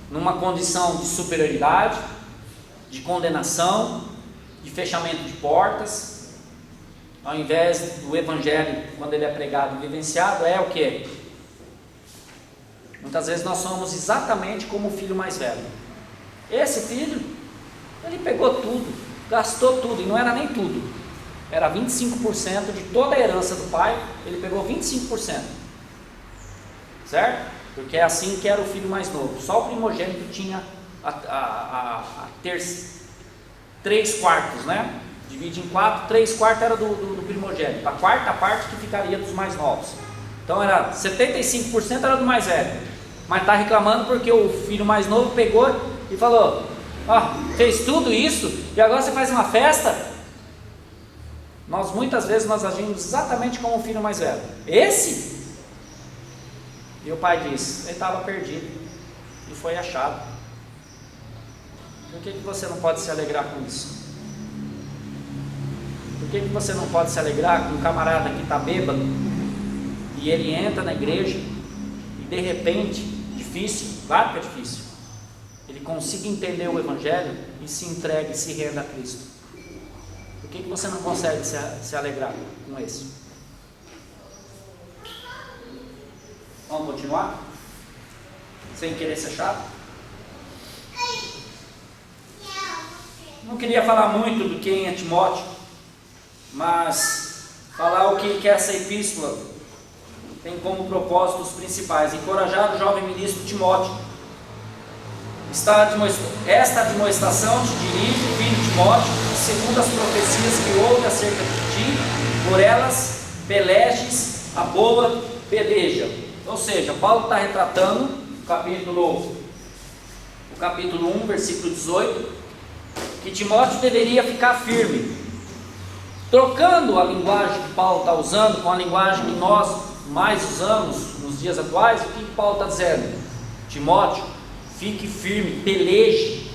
numa condição de superioridade, de condenação, de fechamento de portas, ao invés do evangelho, quando ele é pregado e vivenciado, é o que? Muitas vezes nós somos exatamente como o filho mais velho. Esse filho, ele pegou tudo, gastou tudo, e não era nem tudo, era 25% de toda a herança do pai, ele pegou 25%, certo? Porque é assim que era o filho mais novo, só o primogênito tinha a ter 3/4, né? Divide em 4, 3/4 era do primogênito, a quarta parte que ficaria dos mais novos. Então era 75% era do mais velho, mas está reclamando porque o filho mais novo pegou e falou: fez tudo isso e agora você faz uma festa? Muitas vezes nós agimos exatamente como o filho mais velho. Esse? E o pai disse, ele estava perdido e foi achado. Por que você não pode se alegrar com isso? Por que você não pode se alegrar com um camarada que está bêbado e ele entra na igreja e de repente, difícil, claro que é difícil, ele consiga entender o evangelho e se entregue e se renda a Cristo? Por que você não consegue se alegrar com esse? Vamos continuar? Sem querer ser chato? Não queria falar muito do quem é Timóteo, mas falar o que essa epístola tem como propósitos principais: encorajar o jovem ministro Timóteo. Esta admoestação te dirige, filho Timóteo, segundo as profecias que houve acerca de ti, por elas pelejes a boa peleja. Ou seja, Paulo está retratando o capítulo 1, versículo 18, que Timóteo deveria ficar firme, trocando a linguagem que Paulo está usando com a linguagem que nós mais usamos nos dias atuais. O que Paulo está dizendo? Timóteo, fique firme, peleje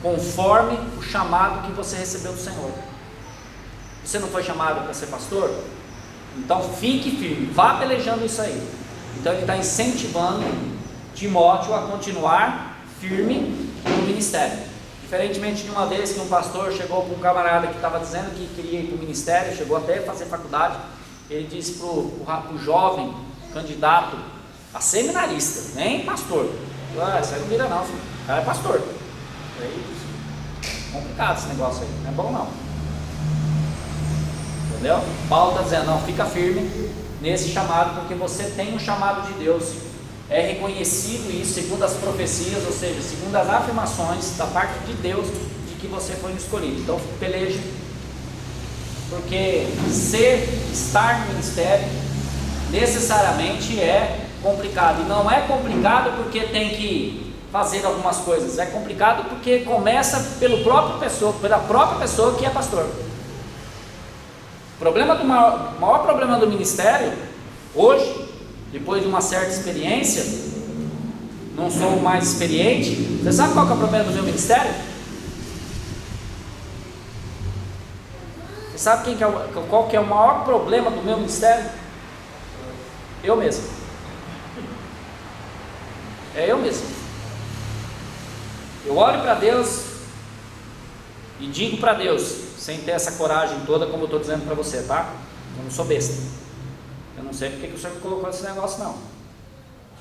conforme o chamado que você recebeu do Senhor. Você não foi chamado para ser pastor? Então fique firme, vá pelejando isso aí. Então ele está incentivando Timóteo a continuar firme no ministério. Diferentemente de uma vez que um pastor chegou para um camarada que estava dizendo que queria ir para o ministério, chegou até a fazer faculdade, ele disse para o jovem candidato a seminarista, nem pastor: isso aí não vira não, filho. O cara é pastor. É complicado esse negócio aí, não é bom não. Entendeu? Paulo está dizendo, não, fica firme nesse chamado, porque você tem um chamado de Deus. É reconhecido isso segundo as profecias, ou seja, segundo as afirmações da parte de Deus de que você foi escolhido. Então peleje porque estar no ministério necessariamente é complicado. E não é complicado porque tem que fazer algumas coisas, é complicado porque começa pela própria pessoa que é pastor. O maior problema do ministério hoje, depois de uma certa experiência, não sou mais experiente. Você sabe qual que é o problema do meu ministério? Você sabe qual que é o maior problema do meu ministério? Eu mesmo. É eu mesmo. Eu olho para Deus e digo para Deus, sem ter essa coragem toda, como eu estou dizendo para você, tá? Eu não sou besta. Eu não sei porque que o senhor me colocou nesse negócio, não. O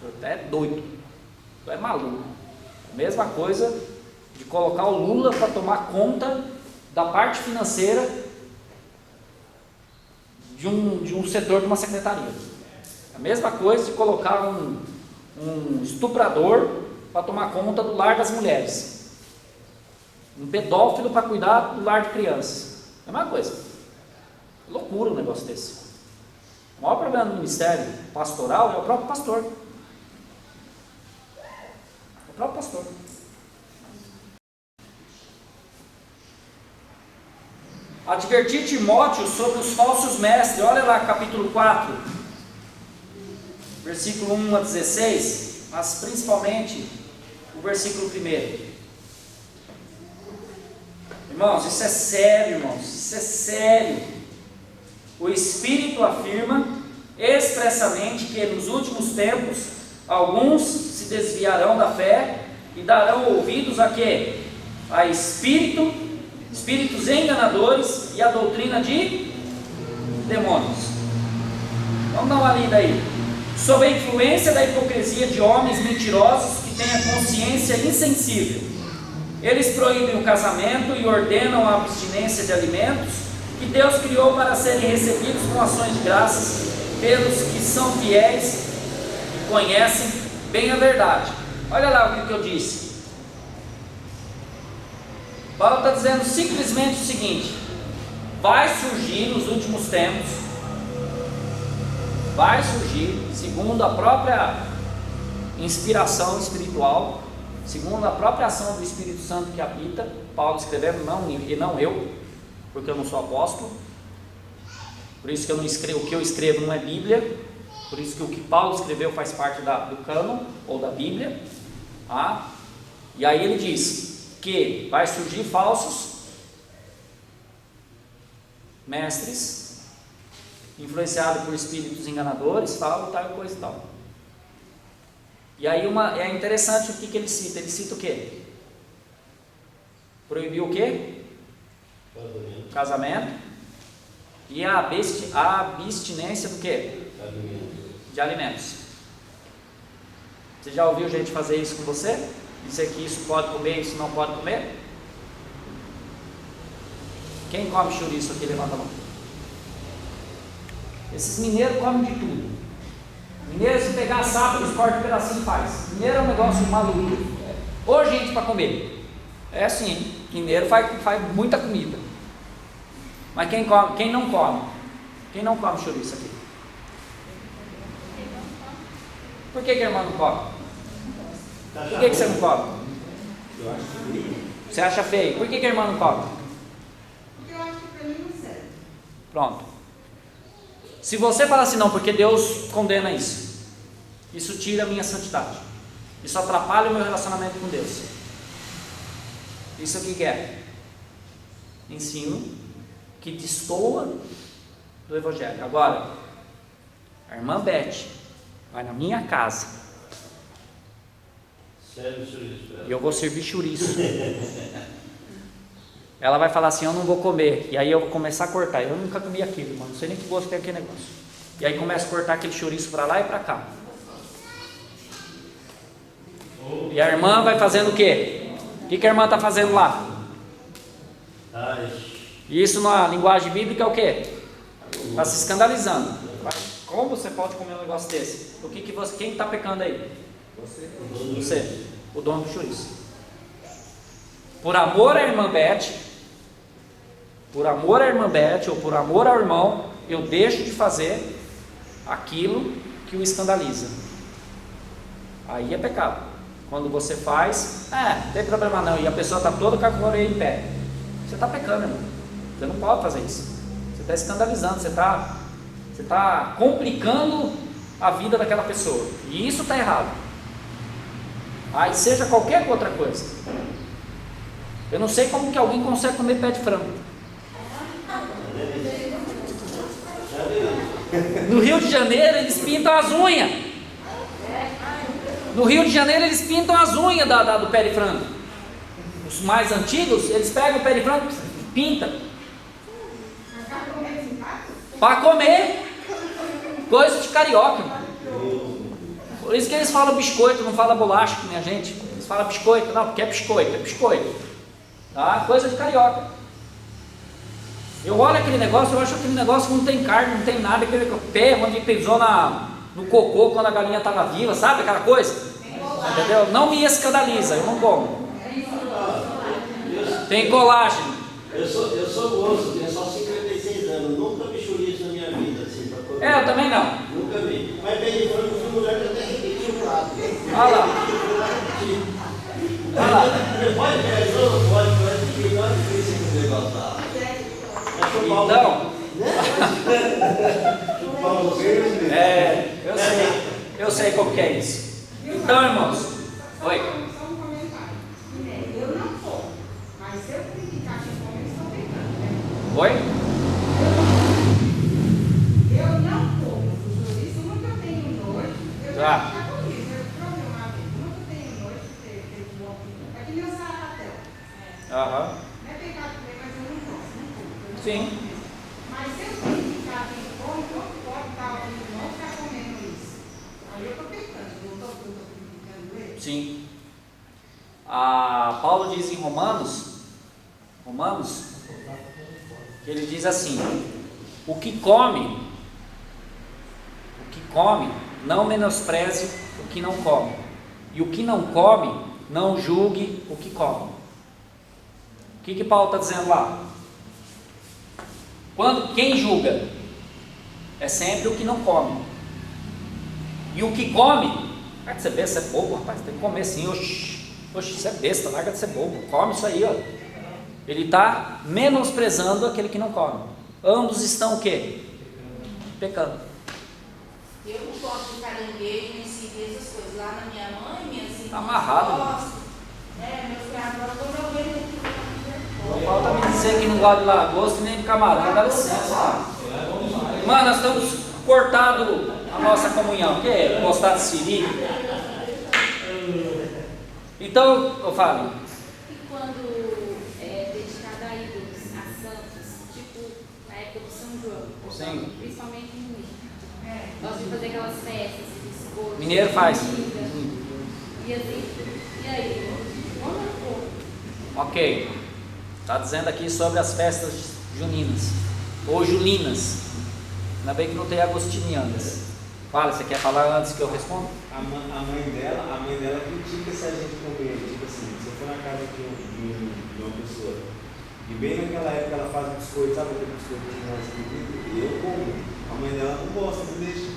senhor até é doido. Tu é maluco. A mesma coisa de colocar o Lula para tomar conta da parte financeira de um setor de uma secretaria. A mesma coisa de colocar um estuprador para tomar conta do lar das mulheres, um pedófilo para cuidar do lar de crianças. É a mesma coisa. Loucura um negócio desse. O maior problema do ministério pastoral é o próprio pastor. O próprio pastor. Advertir Timóteo sobre os falsos mestres. Olha lá, capítulo 4, versículo 1 a 16, mas principalmente o versículo 1. Irmãos, isso é sério, irmãos, isso é sério. O Espírito afirma expressamente que nos últimos tempos alguns se desviarão da fé e darão ouvidos a quê? A espíritos enganadores e a doutrina de demônios. Vamos dar uma lida aí. Sob a influência da hipocrisia de homens mentirosos que têm a consciência insensível, eles proíbem o casamento e ordenam a abstinência de alimentos que Deus criou para serem recebidos com ações de graças pelos que são fiéis e conhecem bem a verdade. Olha lá o que eu disse. Paulo está dizendo simplesmente o seguinte: vai surgir nos últimos tempos, segundo a própria inspiração espiritual, segundo a própria ação do Espírito Santo que habita, Paulo escrevendo, e não eu, porque eu não sou apóstolo, por isso que eu não escrevo, o que eu escrevo não é Bíblia, por isso que o que Paulo escreveu faz parte do cânon, ou da Bíblia, tá? E aí ele diz que vai surgir falsos mestres, influenciados por espíritos enganadores, tal coisa e tal. E aí é interessante o que ele cita. Ele cita o quê? Proibiu o quê? Casamento. E a abstinência do quê? De alimentos. Você já ouviu gente fazer isso com você? Dizer que isso pode comer, isso não pode comer? Quem come chouriço aqui? Levanta a mão. Esses mineiros comem de tudo. Mineiro, se pegar sapo, eles cortam um pedacinho e faz. Mineiro é um negócio maluco. Ô gente para comer. É assim, mineiro faz muita comida. Mas quem não come? Quem não come chouriço aqui? Por que a irmã não come? Por que você não come? Você acha feio? Por que a irmã não come? Porque eu acho que para mim não serve. Pronto. Se você falar assim, não, porque Deus condena isso, isso tira a minha santidade, isso atrapalha o meu relacionamento com Deus, isso aqui que é ensino que destoa do Evangelho. Agora, a irmã Beth vai na minha casa e eu vou servir chouriço. Ela vai falar assim, eu não vou comer. E aí eu vou começar a cortar. Eu nunca comi aquilo, irmão. Não sei nem que gosto tem aquele negócio. E aí começa a cortar aquele chouriço para lá e para cá. E a irmã vai fazendo o quê? O que a irmã está fazendo lá? E isso na linguagem bíblica é o quê? Está se escandalizando. Como você pode comer um negócio desse? Quem está pecando aí? Você, o dono do chouriço. Por amor à irmã Beth, por amor à irmã Beth ou por amor ao irmão, eu deixo de fazer aquilo que o escandaliza. Aí é pecado. Quando você faz, não tem problema não, e a pessoa está toda com a orelha em pé, você está pecando, irmão. Você não pode fazer isso. Você está escandalizando, você está complicando a vida daquela pessoa, e isso está errado. Aí seja qualquer outra coisa. Eu não sei como que alguém consegue comer pé de frango. No Rio de Janeiro eles pintam as unhas. No Rio de Janeiro eles pintam as unhas do pé de frango. Os mais antigos, eles pegam o pé de frango e pintam. Para comer. Coisa de carioca. Por isso que eles falam biscoito, não falam bolacha, minha gente. Eles falam biscoito, não, porque é biscoito. Tá? Coisa de carioca. Eu olho aquele negócio, eu acho aquele negócio que não tem carne, não tem nada, aquele pé onde pisou no cocô quando a galinha estava viva, sabe aquela coisa? Entendeu? Não me escandaliza, eu não como. Tem colágeno. Eu sou moço, tenho só 56 anos, nunca vi chouriço na minha vida, assim, pra poder... Eu também não. Nunca vi. Mas bem de frango, fui mulher que até repetiu o prato. Olha lá. Olha lá. Pode pegar de novo? Pode, que não é difícil esse negócio lá. Então, eu sei como que é isso. Então, irmãos, oi. Só um comentário. Eu não como, mas se eu criticar quem come, eles estão pecando. Oi? Eu não como o chouriço, nunca tenho nojo. Eu já comi, eu provei uma vez. Nunca tenho nojo de ter bom. É que nem o sarapatel. Aham. Não é pecado comer, mas eu não gosto, não como. Sim. Mas se eu criticar quem come, não pode estar não ficar comendo isso. Aí eu estou pecando, não estou criticando ele. Sim. Paulo diz em Romanos, que ele diz assim: o que come, não menospreze o que não come, e o que não come, não julgue o que come. O que Paulo está dizendo lá? Quem julga é sempre o que não come, e o que come, vai de ser besta, você é bobo, rapaz, tem que comer sim. Oxi, isso é besta, larga de ser bobo, come isso aí, ó. Ele está menosprezando aquele que não come. Ambos estão o quê? Pecando. Eu não gosto de caranguejo, nem siri, essas coisas. Lá na minha mãe, minhas irmãs Amarrado. gostam. Meus filhos agora quando eu vejo aqui. Falta me dizer que não gosta de lagosta nem de camarão, dá licença. Mano, nós estamos cortando a nossa comunhão. O que é gostar de siri? Então, eu falo. E quando é dedicado a ídolos, a santos, tipo na época do São João, Sim. principalmente em Mineiro, gosta de fazer aquelas festas, biscoitos, Mineiro faz. comida, e assim, e aí? Como eu vou? Ok. Está dizendo aqui sobre as festas juninas, ou julinas. Ainda bem que não tem agostinianas. Fala, você quer falar antes que eu responda? A mãe dela critica se a gente comer, tipo assim, se eu for na casa de uma pessoa, e bem naquela época ela faz um biscoito, sabe aquele biscoito que nós comemos? Eu como. A mãe dela não gosta, não deixa,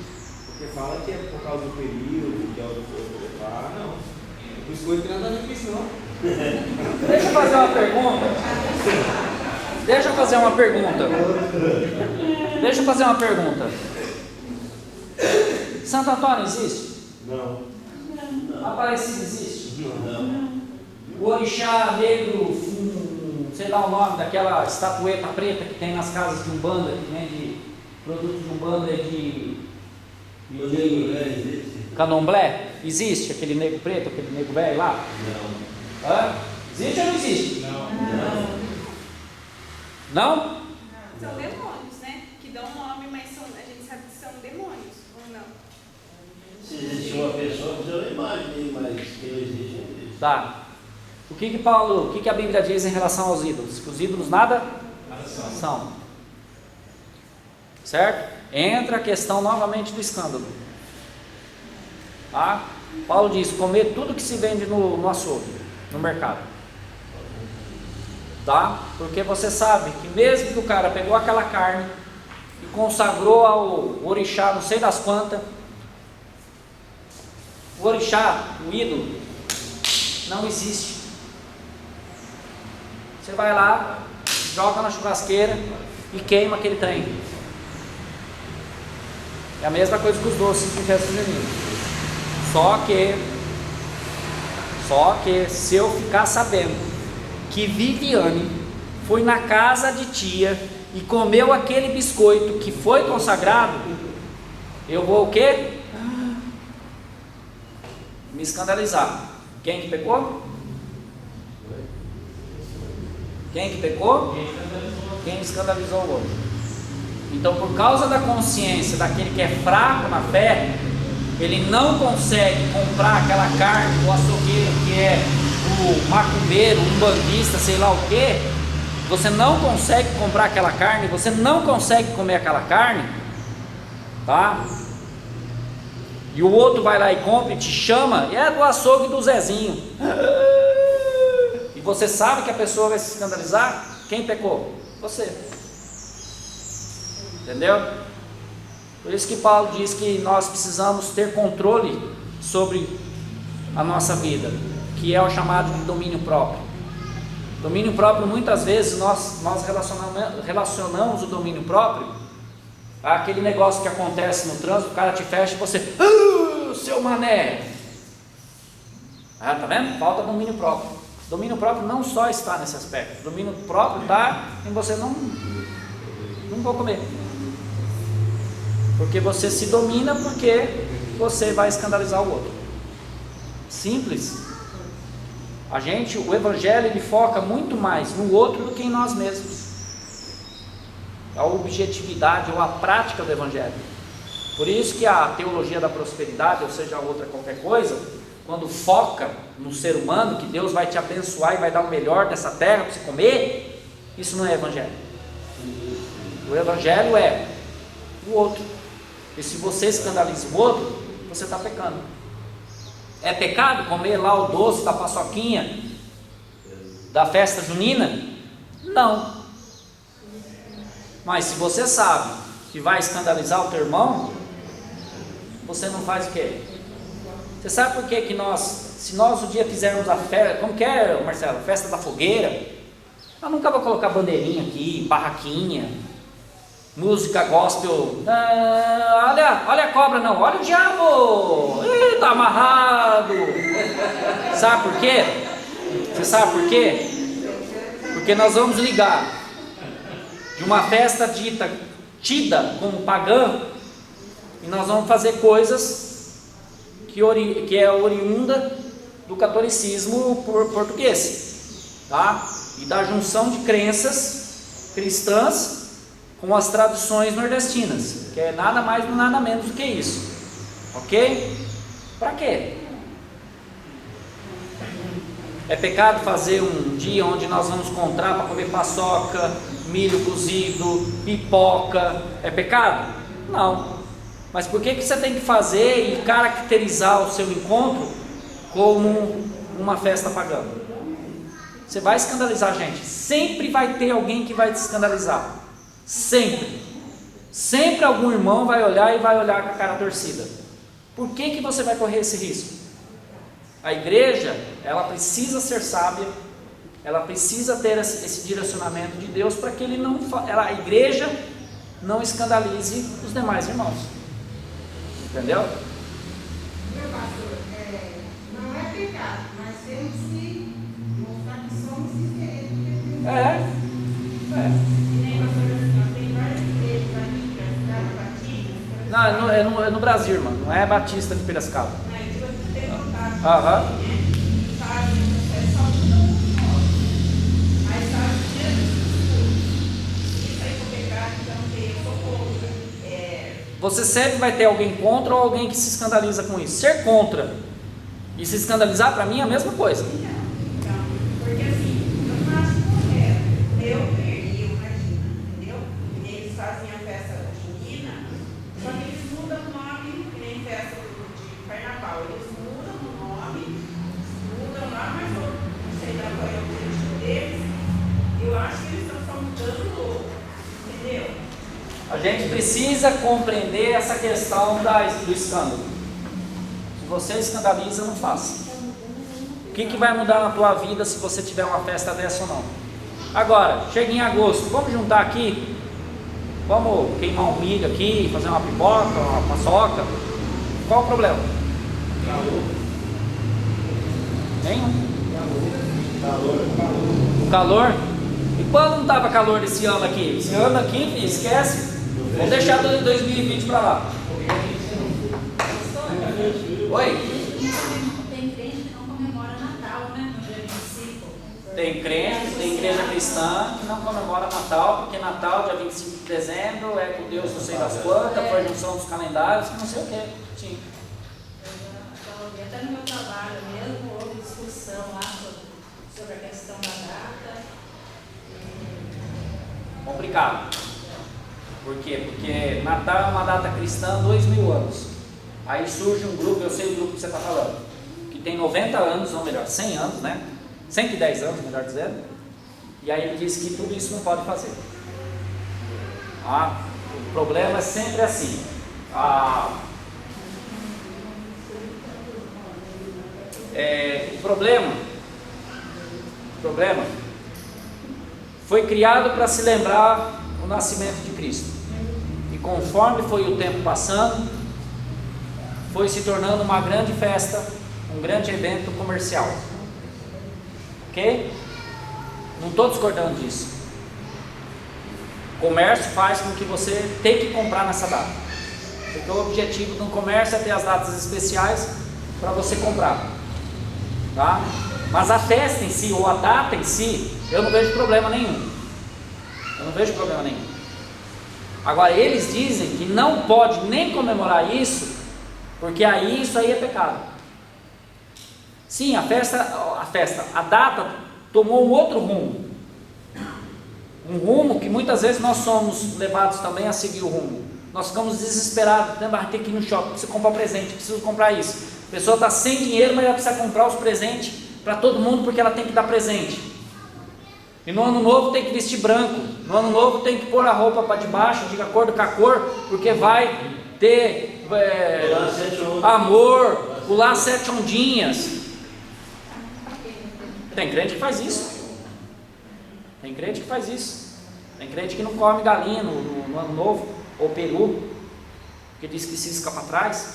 porque fala que é por causa do período, que é o não. O biscoito tem nada a ver com isso, não. Deixa eu fazer uma pergunta. Santo Antônio existe? Não. Aparecido existe? Não. O orixá negro, sei lá o nome daquela estatueta preta que tem nas casas de Umbanda, que vende produto de Umbanda de Candomblé? Existe aquele negro preto, aquele negro velho lá? Não. Hã? Existe ou não existe? Não? São demônios, né? Que dão nome, mas a gente sabe que são demônios, ou não? Se existe uma pessoa, você não imagina, mas que não existe, não existe. Tá. O que a Bíblia diz em relação aos ídolos? Que os ídolos nada são. Certo? Entra a questão novamente do escândalo. Tá? Paulo diz: comer tudo que se vende no açougue, no mercado. tá? Porque você sabe que mesmo que o cara pegou aquela carne e consagrou ao orixá, não sei das quantas, o orixá, o ídolo, não existe. Você vai lá, joga na churrasqueira e queima aquele trem. É a mesma coisa que os doces de festa junina. Só que se eu ficar sabendo que Viviane foi na casa de tia e comeu aquele biscoito que foi consagrado, eu vou o quê? Me escandalizar. Quem que pecou? Quem que pecou? Quem escandalizou o outro. Então, por causa da consciência daquele que é fraco na fé, ele não consegue comprar aquela carne do açougueiro que é o macumbeiro, um bandista, sei lá o que. Você não consegue comprar aquela carne, você não consegue comer aquela carne, tá? E o outro vai lá e compra e te chama, é do açougue do Zezinho. E você sabe que a pessoa vai se escandalizar? Quem pecou? Você. Entendeu? Por isso que Paulo diz que nós precisamos ter controle sobre a nossa vida, que é o chamado de domínio próprio. Domínio próprio, muitas vezes nós relacionamos o domínio próprio àquele negócio que acontece no trânsito, o cara te fecha e você, seu mané. Tá vendo? Falta domínio próprio. Domínio próprio não só está nesse aspecto. Domínio próprio está em você não vou comer. Porque você se domina, porque você vai escandalizar o outro. Simples. O evangelho ele foca muito mais no outro do que em nós mesmos. A objetividade ou a prática do evangelho. Por isso que a teologia da prosperidade, ou seja, outra qualquer coisa, quando foca no ser humano, que Deus vai te abençoar e vai dar o melhor dessa terra para você comer, isso não é evangelho. O evangelho é o outro. E se você escandaliza o outro, você está pecando. É pecado comer lá o doce da paçoquinha da festa junina? Não. Mas se você sabe que vai escandalizar o teu irmão, você não faz o quê? Você sabe por que se nós um dia fizermos a festa, como que é, Marcelo? Festa da fogueira, eu nunca vou colocar bandeirinha aqui, barraquinha, música gospel, olha a cobra não, olha o diabo, tá amarrado. Sabe por quê? Você sabe por quê? Porque nós vamos ligar de uma festa tida como pagã, e nós vamos fazer coisas que é oriunda do catolicismo português, tá? E da junção de crenças cristãs com as tradições nordestinas, que é nada mais e nada menos do que isso, ok? Para quê? É pecado fazer um dia onde nós vamos encontrar para comer paçoca, milho cozido, pipoca? É pecado? Não. Mas por que você tem que fazer e caracterizar o seu encontro como uma festa pagã? Você vai escandalizar a gente. Sempre vai ter alguém que vai te escandalizar. Sempre. Sempre algum irmão vai olhar e vai olhar com a cara torcida. Por que você vai correr esse risco? A igreja, ela precisa ser sábia, ela precisa ter esse direcionamento de Deus para que a igreja não escandalize os demais irmãos. Entendeu? Meu pastor, não é pecado, mas temos que mostrar que somos diferentes. Nem pastor, assim, tem várias igrejas aqui, Batistas. Não, é no Brasil, irmão, não é Batista de Piracicaba. Tipo, você tem contato. Aham. Sabe, é só muda um nome. Mas sabe, isso aí for pecado, então eu sou contra. Você sempre vai ter alguém contra ou alguém que se escandaliza com isso. Ser contra e se escandalizar, para mim, é a mesma coisa. Então, porque assim, eu não acho correto. Eu imagino, entendeu? Eles fazem a festa junina, só que eles mudam o nome, que nem festa de carnaval. Eles mudam o nome, mudam lá, mas eu não sei qual é o objetivo deles. gente precisa compreender essa questão do escândalo. Se você escandaliza, não faça. O que vai mudar na tua vida se você tiver uma festa dessa ou não? Agora, chega em agosto, vamos juntar aqui, vamos queimar um milho aqui, fazer uma pipoca, uma paçoca. Qual o problema? Nenhum. O calor? E quando não estava calor esse ano aqui? Esse ano aqui, filho, esquece. Vamos deixar 2020 para lá. Oi? Tem crente que não comemora Natal, né? No dia 25. Tem crente, tem igreja cristã que não comemora Natal, porque Natal, dia 25 de dezembro, é com Deus não sei das quantas, foi a junção dos calendários, que não sei o que. Sim. Até no meu trabalho mesmo, houve discussão lá sobre a questão da data. Complicado. Por quê? Porque Natal é uma data cristã há 2000 anos. Aí surge um grupo, eu sei o grupo que você está falando, que tem 90 anos, ou melhor, 100 anos, né? 110 anos, melhor dizendo. E aí ele diz que tudo isso não pode fazer. O problema é sempre assim. O problema foi criado para se lembrar o nascimento de Cristo. E conforme foi o tempo passando, foi se tornando uma grande festa, um grande evento comercial. Ok? Não estou discordando disso. O comércio faz com que você tenha que comprar nessa data. Porque o objetivo do comércio é ter as datas especiais para você comprar. Tá? Mas a festa em si, ou a data em si, eu não vejo problema nenhum. Agora, eles dizem que não pode nem comemorar isso, porque isso aí é pecado. Sim, a data tomou um outro rumo. Um rumo que muitas vezes nós somos levados também a seguir o rumo. Nós ficamos desesperados, tem que ir no shopping, precisa comprar presente, preciso comprar isso. A pessoa está sem dinheiro, mas ela precisa comprar os presentes para todo mundo, porque ela tem que dar presente. E no ano novo tem que vestir branco. No ano novo tem que pôr a roupa para debaixo, de acordo com a cor, porque vai ter amor, pular 7 ondinhas. Tem crente que faz isso. Tem crente que não come galinha no ano novo, ou peru, porque diz que cisca para trás.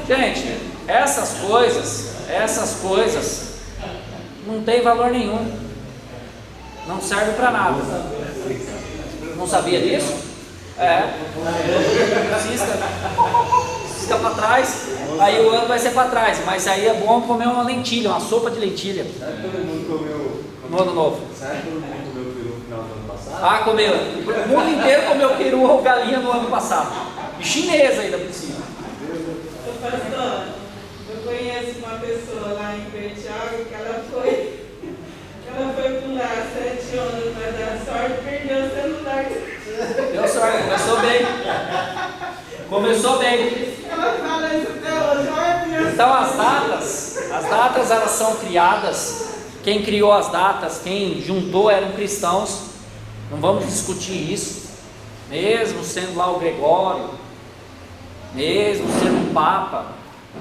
Gente, essas coisas não tem valor nenhum, não serve para nada. Não sabia disso? Cisca para trás, aí o ano vai ser para trás, mas aí é bom comer uma lentilha, uma sopa de lentilha. Sabe que todo mundo comeu no ano novo? Sabe que todo mundo comeu peru no final do ano passado? Comeu. O mundo inteiro comeu peru ou galinha no ano passado. E chinesa ainda por cima. Pastor, eu conheço uma pessoa lá em Bertioga que ela foi pular 7 ondas para dar sorte, perdeu o celular. Deu sorte, começou bem. Ela fala isso até hoje, olha minha. Então as datas elas são criadas. Quem criou as datas, quem juntou eram cristãos. Não vamos discutir isso. Mesmo sendo lá o Gregório, mesmo sendo um Papa,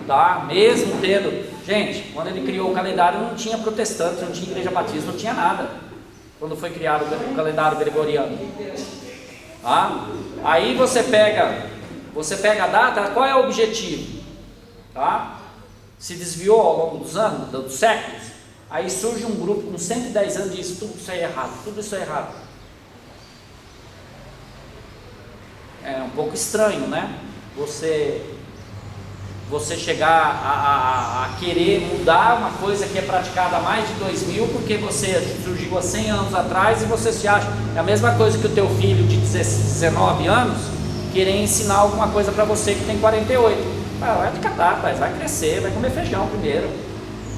tá? Mesmo tendo. Gente, quando ele criou o calendário não tinha protestante, não tinha igreja batista, não tinha nada. Quando foi criado o calendário gregoriano. Tá? Aí você pega a data, qual é o objetivo? Tá? Se desviou ao longo dos anos, dos séculos. Aí surge um grupo com 110 anos e diz: tudo isso é errado, tudo isso é errado. É um pouco estranho, né? Você chegar a querer mudar uma coisa que é praticada há mais de 2000, porque você surgiu há 100 anos atrás e você se acha. É a mesma coisa que o teu filho de 19 anos querer ensinar alguma coisa para você que tem 48. Vai te catar, rapaz, vai crescer, vai comer feijão primeiro.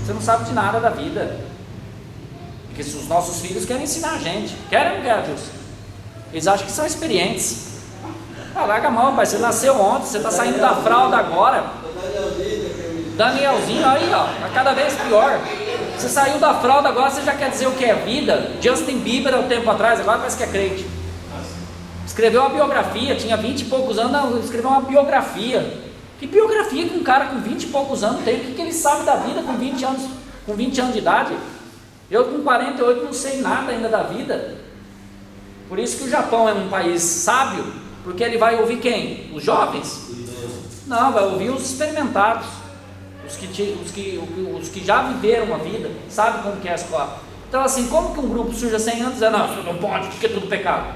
Você não sabe de nada da vida. Porque os nossos filhos querem ensinar a gente. Querem ou não querem, Deus? Eles acham que são experientes. Larga a mão, pai, você nasceu ontem, você está saindo da fralda agora. Danielzinho aí, ó, tá cada vez pior. Você saiu da fralda, agora você já quer dizer o que é vida? Justin Bieber, há um tempo atrás, agora parece que é crente. Escreveu uma biografia, tinha 20 e poucos anos, não, escreveu uma biografia. Que biografia que um cara com 20 e poucos anos tem? O que ele sabe da vida com 20 anos de idade? Eu com 48 não sei nada ainda da vida. Por isso que o Japão é um país sábio, porque ele vai ouvir quem? Os jovens? Não, vai ouvir os experimentados, os que já viveram a vida, sabem como que é a escola. Então assim, como que um grupo surge há 100 anos e diz, não, isso não pode, porque é tudo pecado?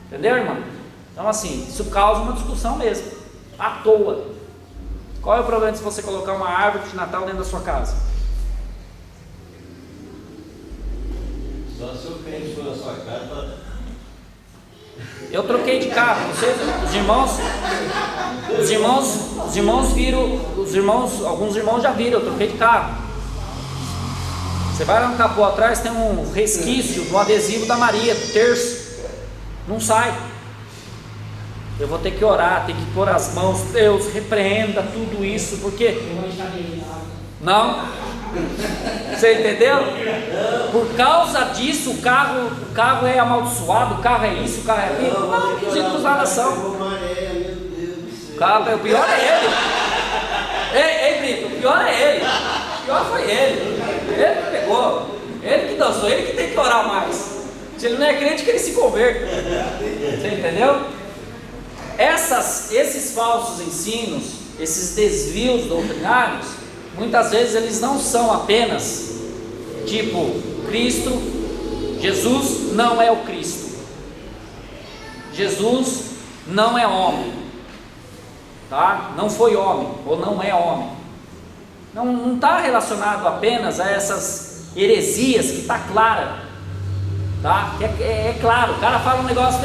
Entendeu, irmão? Então assim, isso causa uma discussão mesmo, à toa. Qual é o problema se você colocar uma árvore de Natal dentro da sua casa? Só se o crente for na sua casa. Eu troquei de carro, vocês, alguns irmãos já viram, eu troquei de carro. Você vai lá no capô atrás, tem um resquício do adesivo da Maria, do terço, não sai. Eu vou ter que orar, ter que pôr as mãos, Deus, repreenda tudo isso, porque... Não? Você entendeu? Por causa disso, o carro é amaldiçoado, o carro é isso, o carro é aquilo. Não, os ídolos lá são. O carro, o pior é ele. Ei, Brito, o pior é ele. O pior foi ele. Ele que pegou, ele que dançou, ele que tem que orar mais. Se ele não é crente, que ele se converta. Você entendeu? Esses falsos ensinos, esses desvios doutrinários, muitas vezes eles não são apenas tipo Cristo, Jesus não é o Cristo, Jesus não é homem, tá? Não foi homem ou não é homem. Não está relacionado apenas a essas heresias que está clara, tá? É claro, o cara fala um negócio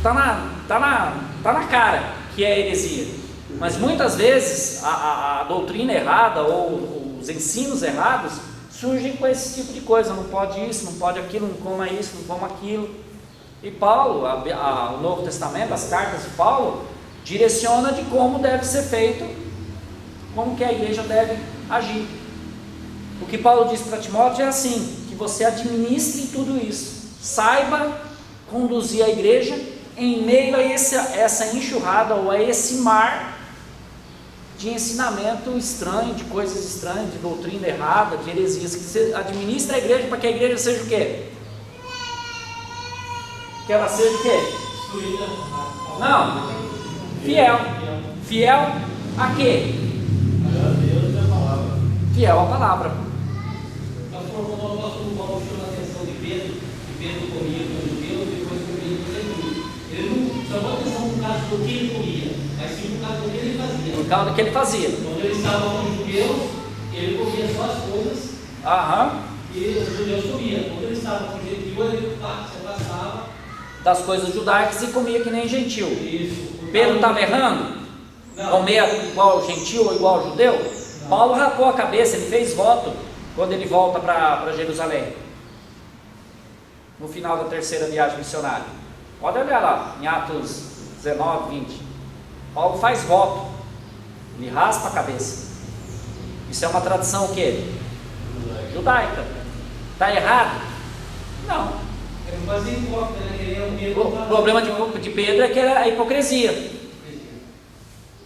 tá na cara que é heresia. Mas muitas vezes a doutrina errada ou os ensinos errados surgem com esse tipo de coisa. Não pode isso, não pode aquilo, não coma isso, não coma aquilo. E Paulo, o Novo Testamento, as cartas de Paulo, direciona de como deve ser feito, como que a igreja deve agir. O que Paulo diz para Timóteo é assim, que você administre tudo isso, saiba conduzir a igreja em meio a essa enxurrada ou a esse mar de ensinamento estranho, de coisas estranhas, de doutrina errada, de heresias, que você administra a igreja para que a igreja seja o quê? Que ela seja o quê? Não, fiel. Fiel a quê? Fiel à palavra. Pastor, quando o apóstolo Paulo chama a atenção de Pedro, que Pedro comia com os judeus e depois comia com os gentios. Ele não chamou a atenção por causa do que ele comia, mas sim por causa do que ele fazia. Por causa do que ele fazia. Quando ele estava com os judeus, ele comia só as coisas que os judeus comiam. Quando ele estava com os gentios, ele se afastava das coisas judaicas e comia que nem gentil. Isso. Pedro estava errando? Não. Comer igual gentil ou igual judeu? Não. Paulo rapou a cabeça, ele fez voto quando ele volta para Jerusalém, no final da terceira viagem missionária. Pode olhar lá, em Atos 19, 20. Paulo faz voto, ele raspa a cabeça. Isso é uma tradição o quê? Judaica. Está errado? Não. Ele não fazia hipócrita, né? Ele era um medo. O problema de Pedro é que era a hipocrisia.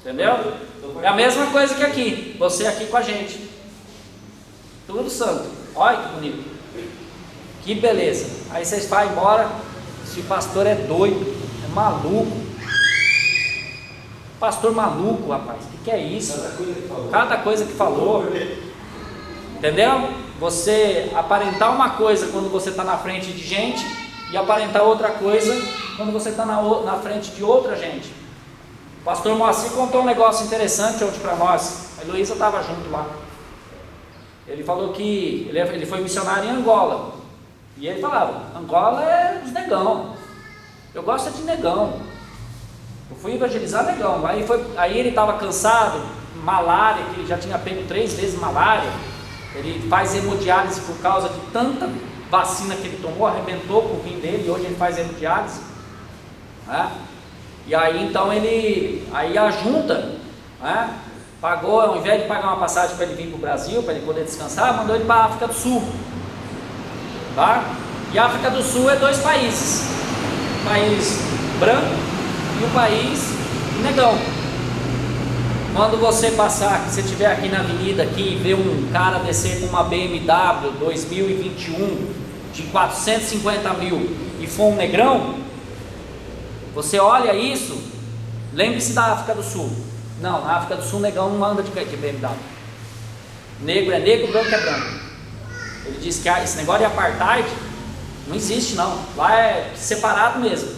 Entendeu? É a mesma coisa que aqui, você aqui com a gente. Tudo santo. Olha que bonito. Que beleza. Aí vocês vão embora. Esse pastor é doido, é maluco. Pastor maluco, rapaz. O que é isso? Cada coisa que falou. Entendeu? Você aparentar uma coisa quando você está na frente de gente e aparentar outra coisa quando você está na frente de outra gente. O pastor Moacir contou um negócio interessante ontem para nós. A Heloísa estava junto lá. Ele falou que ele foi missionário em Angola. E ele falava, Angola é os negão. Eu gosto de negão. Eu fui evangelizar negão. Aí ele estava cansado, malária, que ele já tinha pego 3 vezes malária. Ele faz hemodiálise por causa de tanta vacina que ele tomou, arrebentou com o rim dele, e hoje ele faz hemodiálise. Né? E aí então aí a junta, né, Pagou, ao invés de pagar uma passagem para ele vir para o Brasil, para ele poder descansar, mandou ele para a África do Sul. Tá? E a África do Sul é 2 países. O país branco e o país negão. Quando você passar, se você estiver aqui na avenida aqui e ver um cara descer com uma BMW 2021 de 450 mil e for um negrão, você olha isso, lembre-se da África do Sul. Não, na África do Sul negão não anda de BMW. Negro é negro, branco é branco. Ele diz que esse negócio de apartheid não existe não, lá é separado mesmo.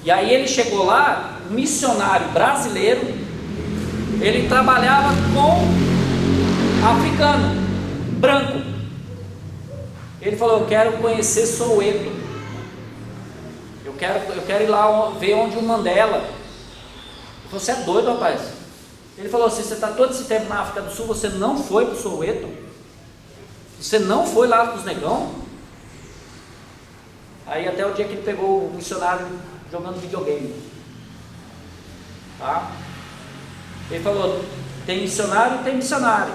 E aí ele chegou lá, um missionário brasileiro, ele trabalhava com africano, branco. Ele falou: eu quero conhecer Soweto, eu quero ir lá ver onde o Mandela. Ele falou: você é doido, rapaz? Ele falou assim: você está todo esse tempo na África do Sul, você não foi para o Soweto? Você não foi lá para os negão? Aí até o dia que ele pegou o missionário jogando videogame, tá? Ele falou: tem missionário e tem missionário.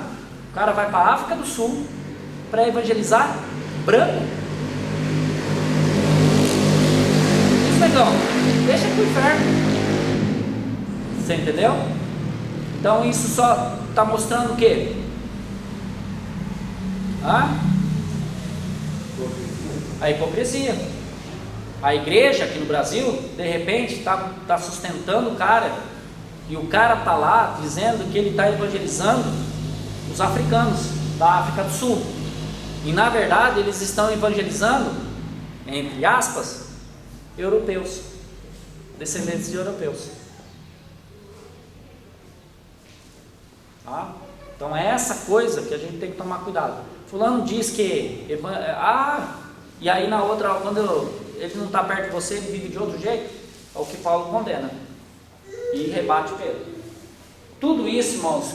O cara vai para a África do Sul para evangelizar branco. Isso, negão, deixa pro inferno. Você entendeu? Então isso só está mostrando o quê? A hipocrisia. A igreja aqui no Brasil, de repente, está sustentando o cara, e o cara está lá dizendo que ele está evangelizando os africanos da África do Sul, e na verdade eles estão evangelizando, entre aspas, europeus, descendentes de europeus. Tá? Então é essa coisa que a gente tem que tomar cuidado. Fulano diz que e aí na outra, quando ele não está perto de você, ele vive de outro jeito. É o que Paulo condena e rebate Pedro. Tudo isso, irmãos,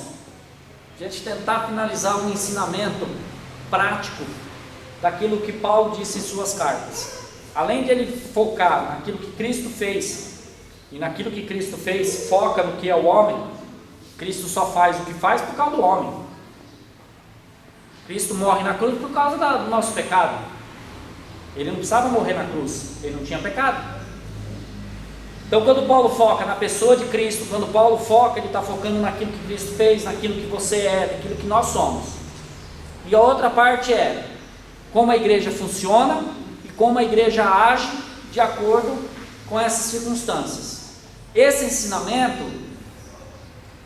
a gente tentar finalizar um ensinamento prático daquilo que Paulo disse em suas cartas. Além de ele focar naquilo que Cristo fez, e naquilo que Cristo fez foca no que é o homem. Cristo só faz o que faz por causa do homem. Cristo morre na cruz por causa do nosso pecado. Ele não precisava morrer na cruz, ele não tinha pecado. Então quando Paulo foca na pessoa de Cristo, quando Paulo foca, ele está focando naquilo que Cristo fez, naquilo que você é, naquilo que nós somos. E a outra parte é como a igreja funciona e como a igreja age de acordo com essas circunstâncias. Esse ensinamento,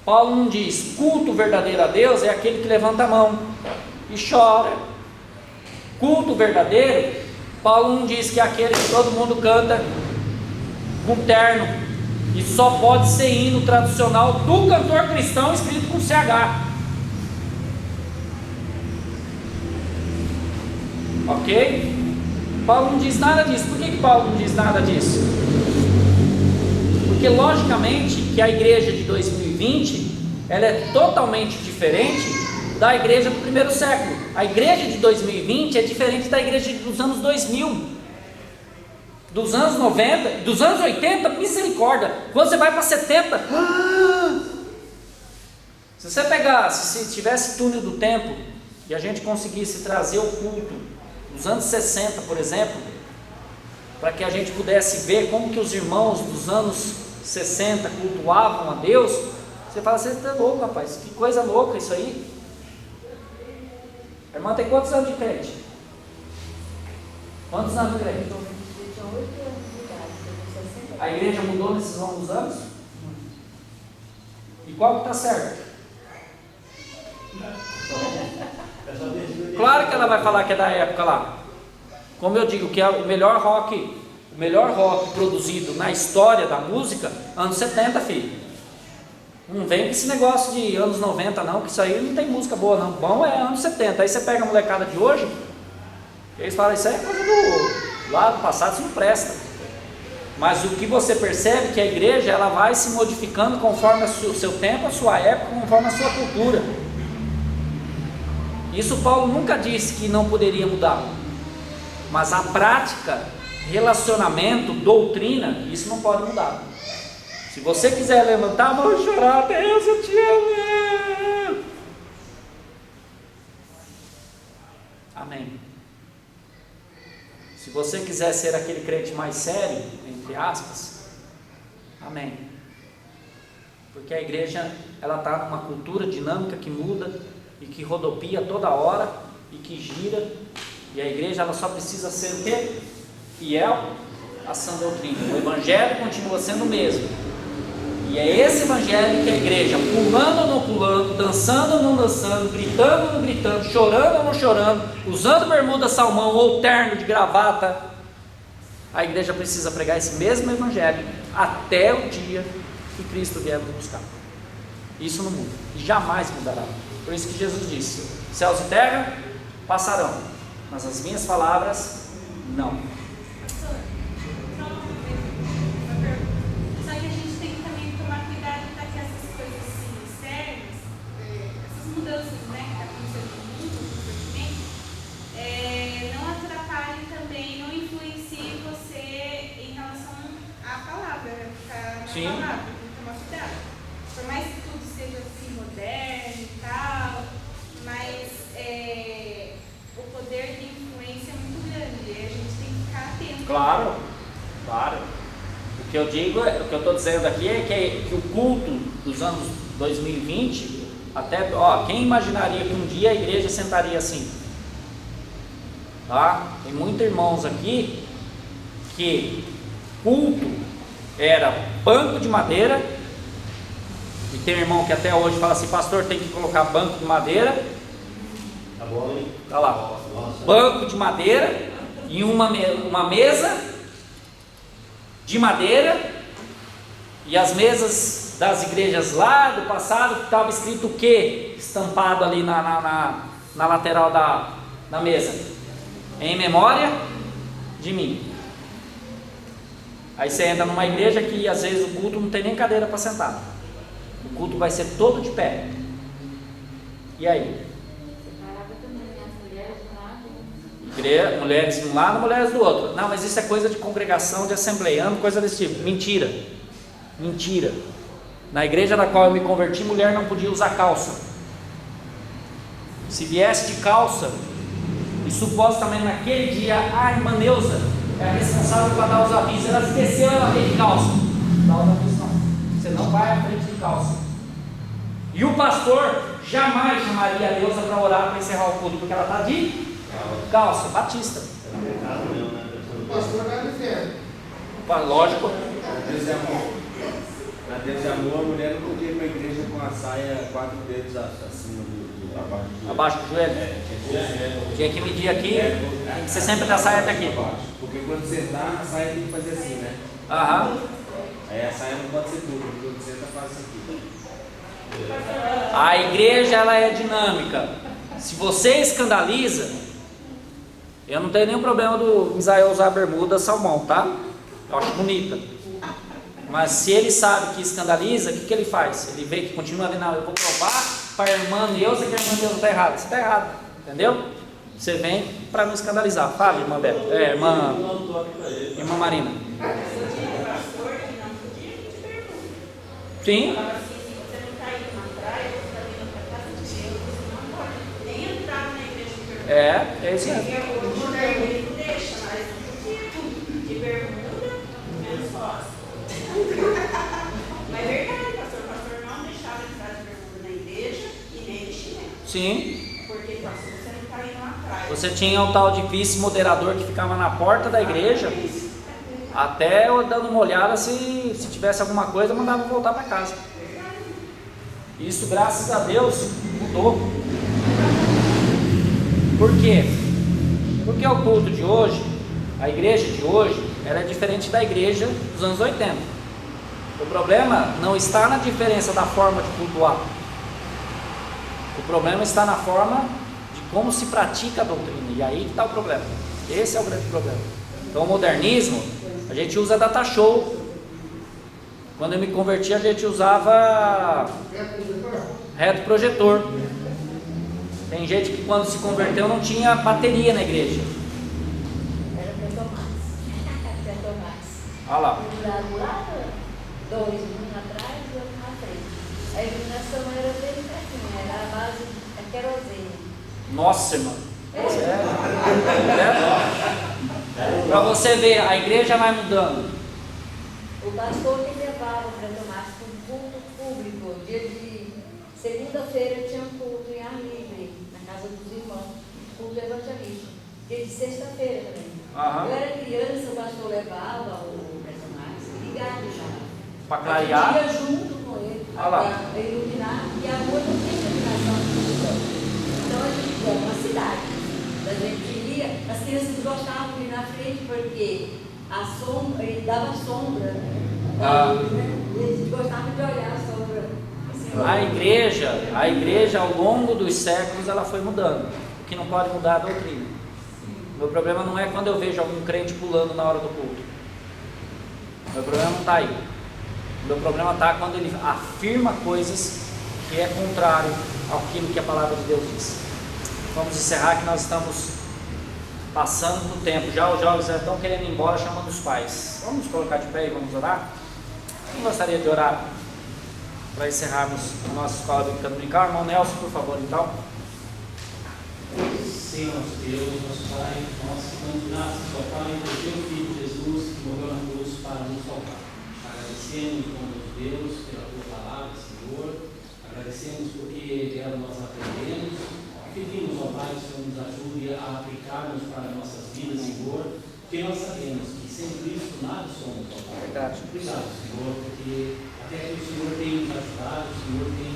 Paulo não diz: culto verdadeiro a Deus é aquele que levanta a mão e chora. Culto verdadeiro, Paulo não diz que é aquele que todo mundo canta com terno, e só pode ser hino tradicional do cantor cristão escrito com CH. Ok? Paulo não diz nada disso. Por que Paulo não diz nada disso? Porque logicamente que a igreja de 2020 ela é totalmente diferente da igreja do primeiro século. A igreja de 2020 é diferente da igreja dos anos 2000, dos anos 90, dos anos 80, misericórdia. Quando você vai para 70, se você pegasse, se tivesse túnel do tempo e a gente conseguisse trazer o culto dos anos 60, por exemplo, para que a gente pudesse ver como que os irmãos dos anos 60 cultuavam a Deus, você fala: você está louco, rapaz, que coisa louca isso aí. A irmã tem quantos anos de crente? Quantos anos de crente? A igreja mudou nesses longos anos? E qual que está certo? Claro que ela vai falar que é da época lá. Como eu digo, que é o melhor rock produzido na história da música, anos 70, filho. Não vem com esse negócio de anos 90 não, que isso aí não tem música boa não. Bom é anos 70. Aí você pega a molecada de hoje, eles falam: isso aí é coisa do lá do passado, isso não presta. Mas o que você percebe é que a igreja ela vai se modificando conforme o seu tempo, a sua época, conforme a sua cultura. Isso Paulo nunca disse que não poderia mudar. Mas a prática, relacionamento, doutrina, isso não pode mudar. Se você quiser levantar a mão e chorar, Deus, eu te amo. Amém. Se você quiser ser aquele crente mais sério, entre aspas, amém. Porque a igreja, ela está numa cultura dinâmica que muda e que rodopia toda hora e que gira. E a igreja, ela só precisa ser o quê? Fiel à sã doutrina. O evangelho continua sendo o mesmo. E é esse evangelho que a igreja, pulando ou não pulando, dançando ou não dançando, gritando ou não gritando, chorando ou não chorando, usando bermuda salmão ou terno de gravata, a igreja precisa pregar esse mesmo evangelho até o dia que Cristo vier nos buscar. Isso não muda e jamais mudará. Por isso que Jesus disse: céus e terra passarão, mas as minhas palavras não. Só que a gente tem que também tomar cuidado para que essas coisas assim, externas, essas mudanças, né, que está acontecendo no mundo, constantemente, não atrapalhem também, não influenciem você em relação à palavra, né? Ficar na Sim. palavra, tem que tomar cuidado. Por mais que tudo seja assim moderno e tal, mas o poder de influência é muito grande e a gente tem que ficar atento. Claro, claro. O que eu digo, o que eu estou dizendo aqui é que o culto dos anos 2020, até, quem imaginaria que um dia a igreja sentaria assim? Tá? Tem muitos irmãos aqui que culto era banco de madeira, e tem irmão que até hoje fala assim: pastor, tem que colocar banco de madeira. Tá bom, hein? Tá lá, Nossa. banco de madeira e uma mesa de madeira, e as mesas das igrejas lá do passado, que estava escrito o que? Estampado ali na lateral da mesa: em memória de mim. Aí você entra numa igreja que às vezes o culto não tem nem cadeira para sentar, o culto vai ser todo de pé. E aí? Mulheres de um lado, mulheres do outro. Não, mas isso é coisa de congregação, de assembleiano, coisa desse tipo. Mentira. Mentira. Na igreja da qual eu me converti, mulher não podia usar calça. Se viesse de calça, e supostamente naquele dia a irmã Neuza é a responsável para dar os avisos, ela esqueceu, ela veio de calça. Dá os avisos não. Você não vai à frente de calça. E o pastor jamais chamaria a Neuza para orar, para encerrar o culto, porque ela está de calça, batista. É pecado mesmo, né? O pastor vai no inferno. Lógico. Na Deus de amor, a mulher não podia ir para a igreja com a saia 4 dedos acima abaixo do joelho. Abaixo do joelho? Tinha que medir aqui, tem que ser sempre da saia até aqui. Porque quando você está, a saia tem que fazer assim, né? Aham. Aí a saia não pode ser curta, porque quando você está, faz isso aqui. A igreja, ela é dinâmica. Se você escandaliza, eu não tenho nenhum problema do Israel usar bermuda salmão, tá? Eu acho bonita. Mas se ele sabe que escandaliza, o que ele faz? Ele vê que continua ali, não, eu vou provar para a irmã Neuza que a irmã Neuza está errada. Você está errado, entendeu? Você vem para não escandalizar. Fala, irmã Beto. Irmã Marina. Sim. É isso mesmo. Ele não deixa, mas de bermuda, menos rosa. Mas é verdade, pastor. O pastor não deixava entrar de bermuda na igreja e nem de chinelo. Sim. Porque pastor, você não está indo na praia. Você tinha o tal de vice-moderador que ficava na porta da igreja, até eu dando uma olhada, se tivesse alguma coisa, mandava voltar para casa. Isso, graças a Deus, mudou. Por quê? Porque o culto de hoje, a igreja de hoje, ela é diferente da igreja dos anos 80. O problema não está na diferença da forma de cultuar. O problema está na forma de como se pratica a doutrina. E aí que está o problema. Esse é o grande problema. Então o modernismo, a gente usa data show. Quando eu me converti, a gente usava reto projetor. Tem gente que quando se converteu não tinha bateria na igreja. Era Tomás. Olha lá. dois, um atrás e outro na frente. A iluminação era bem pertinho, era a base da querosene. Nossa, irmão. Para você ver, a igreja vai mudando. O pastor que levava para Tomás para um culto público, dia de segunda-feira tinha um culto em ar livre, na casa dos irmãos, culto evangelista. Dia de sexta-feira também. Eu era criança, o pastor levava o Tomás, ligado já. Para clarear. Eu ia junto com ele, para iluminar, e a rua não tem iluminação. Então a gente ia uma cidade. A gente ia, as crianças gostavam de ir na frente porque a sombra, ele dava sombra, né? Eles gostavam de olhar a sombra. A igreja ao longo dos séculos ela foi mudando. O que não pode mudar é a doutrina. Meu problema não é quando eu vejo algum crente pulando na hora do culto. Meu problema não está aí. Meu problema está quando ele afirma coisas que é contrário àquilo que a palavra de Deus diz. Vamos encerrar que nós estamos passando do tempo. Já os jovens já estão querendo ir embora, chamando os pais. Vamos nos colocar de pé e vamos orar? Quem gostaria de orar para encerrarmos a nossa escola bíblica dominical? Irmão Nelson, por favor, então. Senhor nosso Deus, nosso Pai, nós damos graças ao Pai por teu Filho Jesus que morreu na cruz para nos salvar. Agradecemos, em nome de Deus, pela tua palavra, Senhor. Agradecemos porque dela nós aprendemos. Pedimos ao Pai que o Senhor nos ajude a aplicarmos para nossas vidas, Senhor, porque nós sabemos que sem Cristo nada somos, ó Pai. Verdade. Obrigado, Senhor, porque até que o Senhor tem nos ajudado, o Senhor tem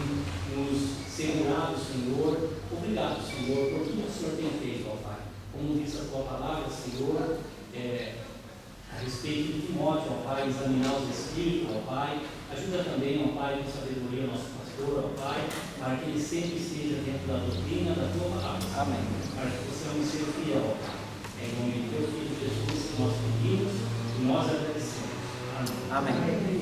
nos segurado, Senhor. Obrigado, Senhor, por tudo que o Senhor tem feito, ó Pai. Como diz a tua palavra, Senhor, a respeito de Timóteo, ó Pai, examinar os espíritos, ó Pai. Ajuda também, ó Pai, com sabedoria o nosso pastor, ó Pai, para que ele sempre esteja dentro da doutrina da tua palavra. Amém. Para que possamos ser fiel, ó Pai. Em nome de teu Filho Jesus, que nós pedimos e nós agradecemos. Amém. Amém.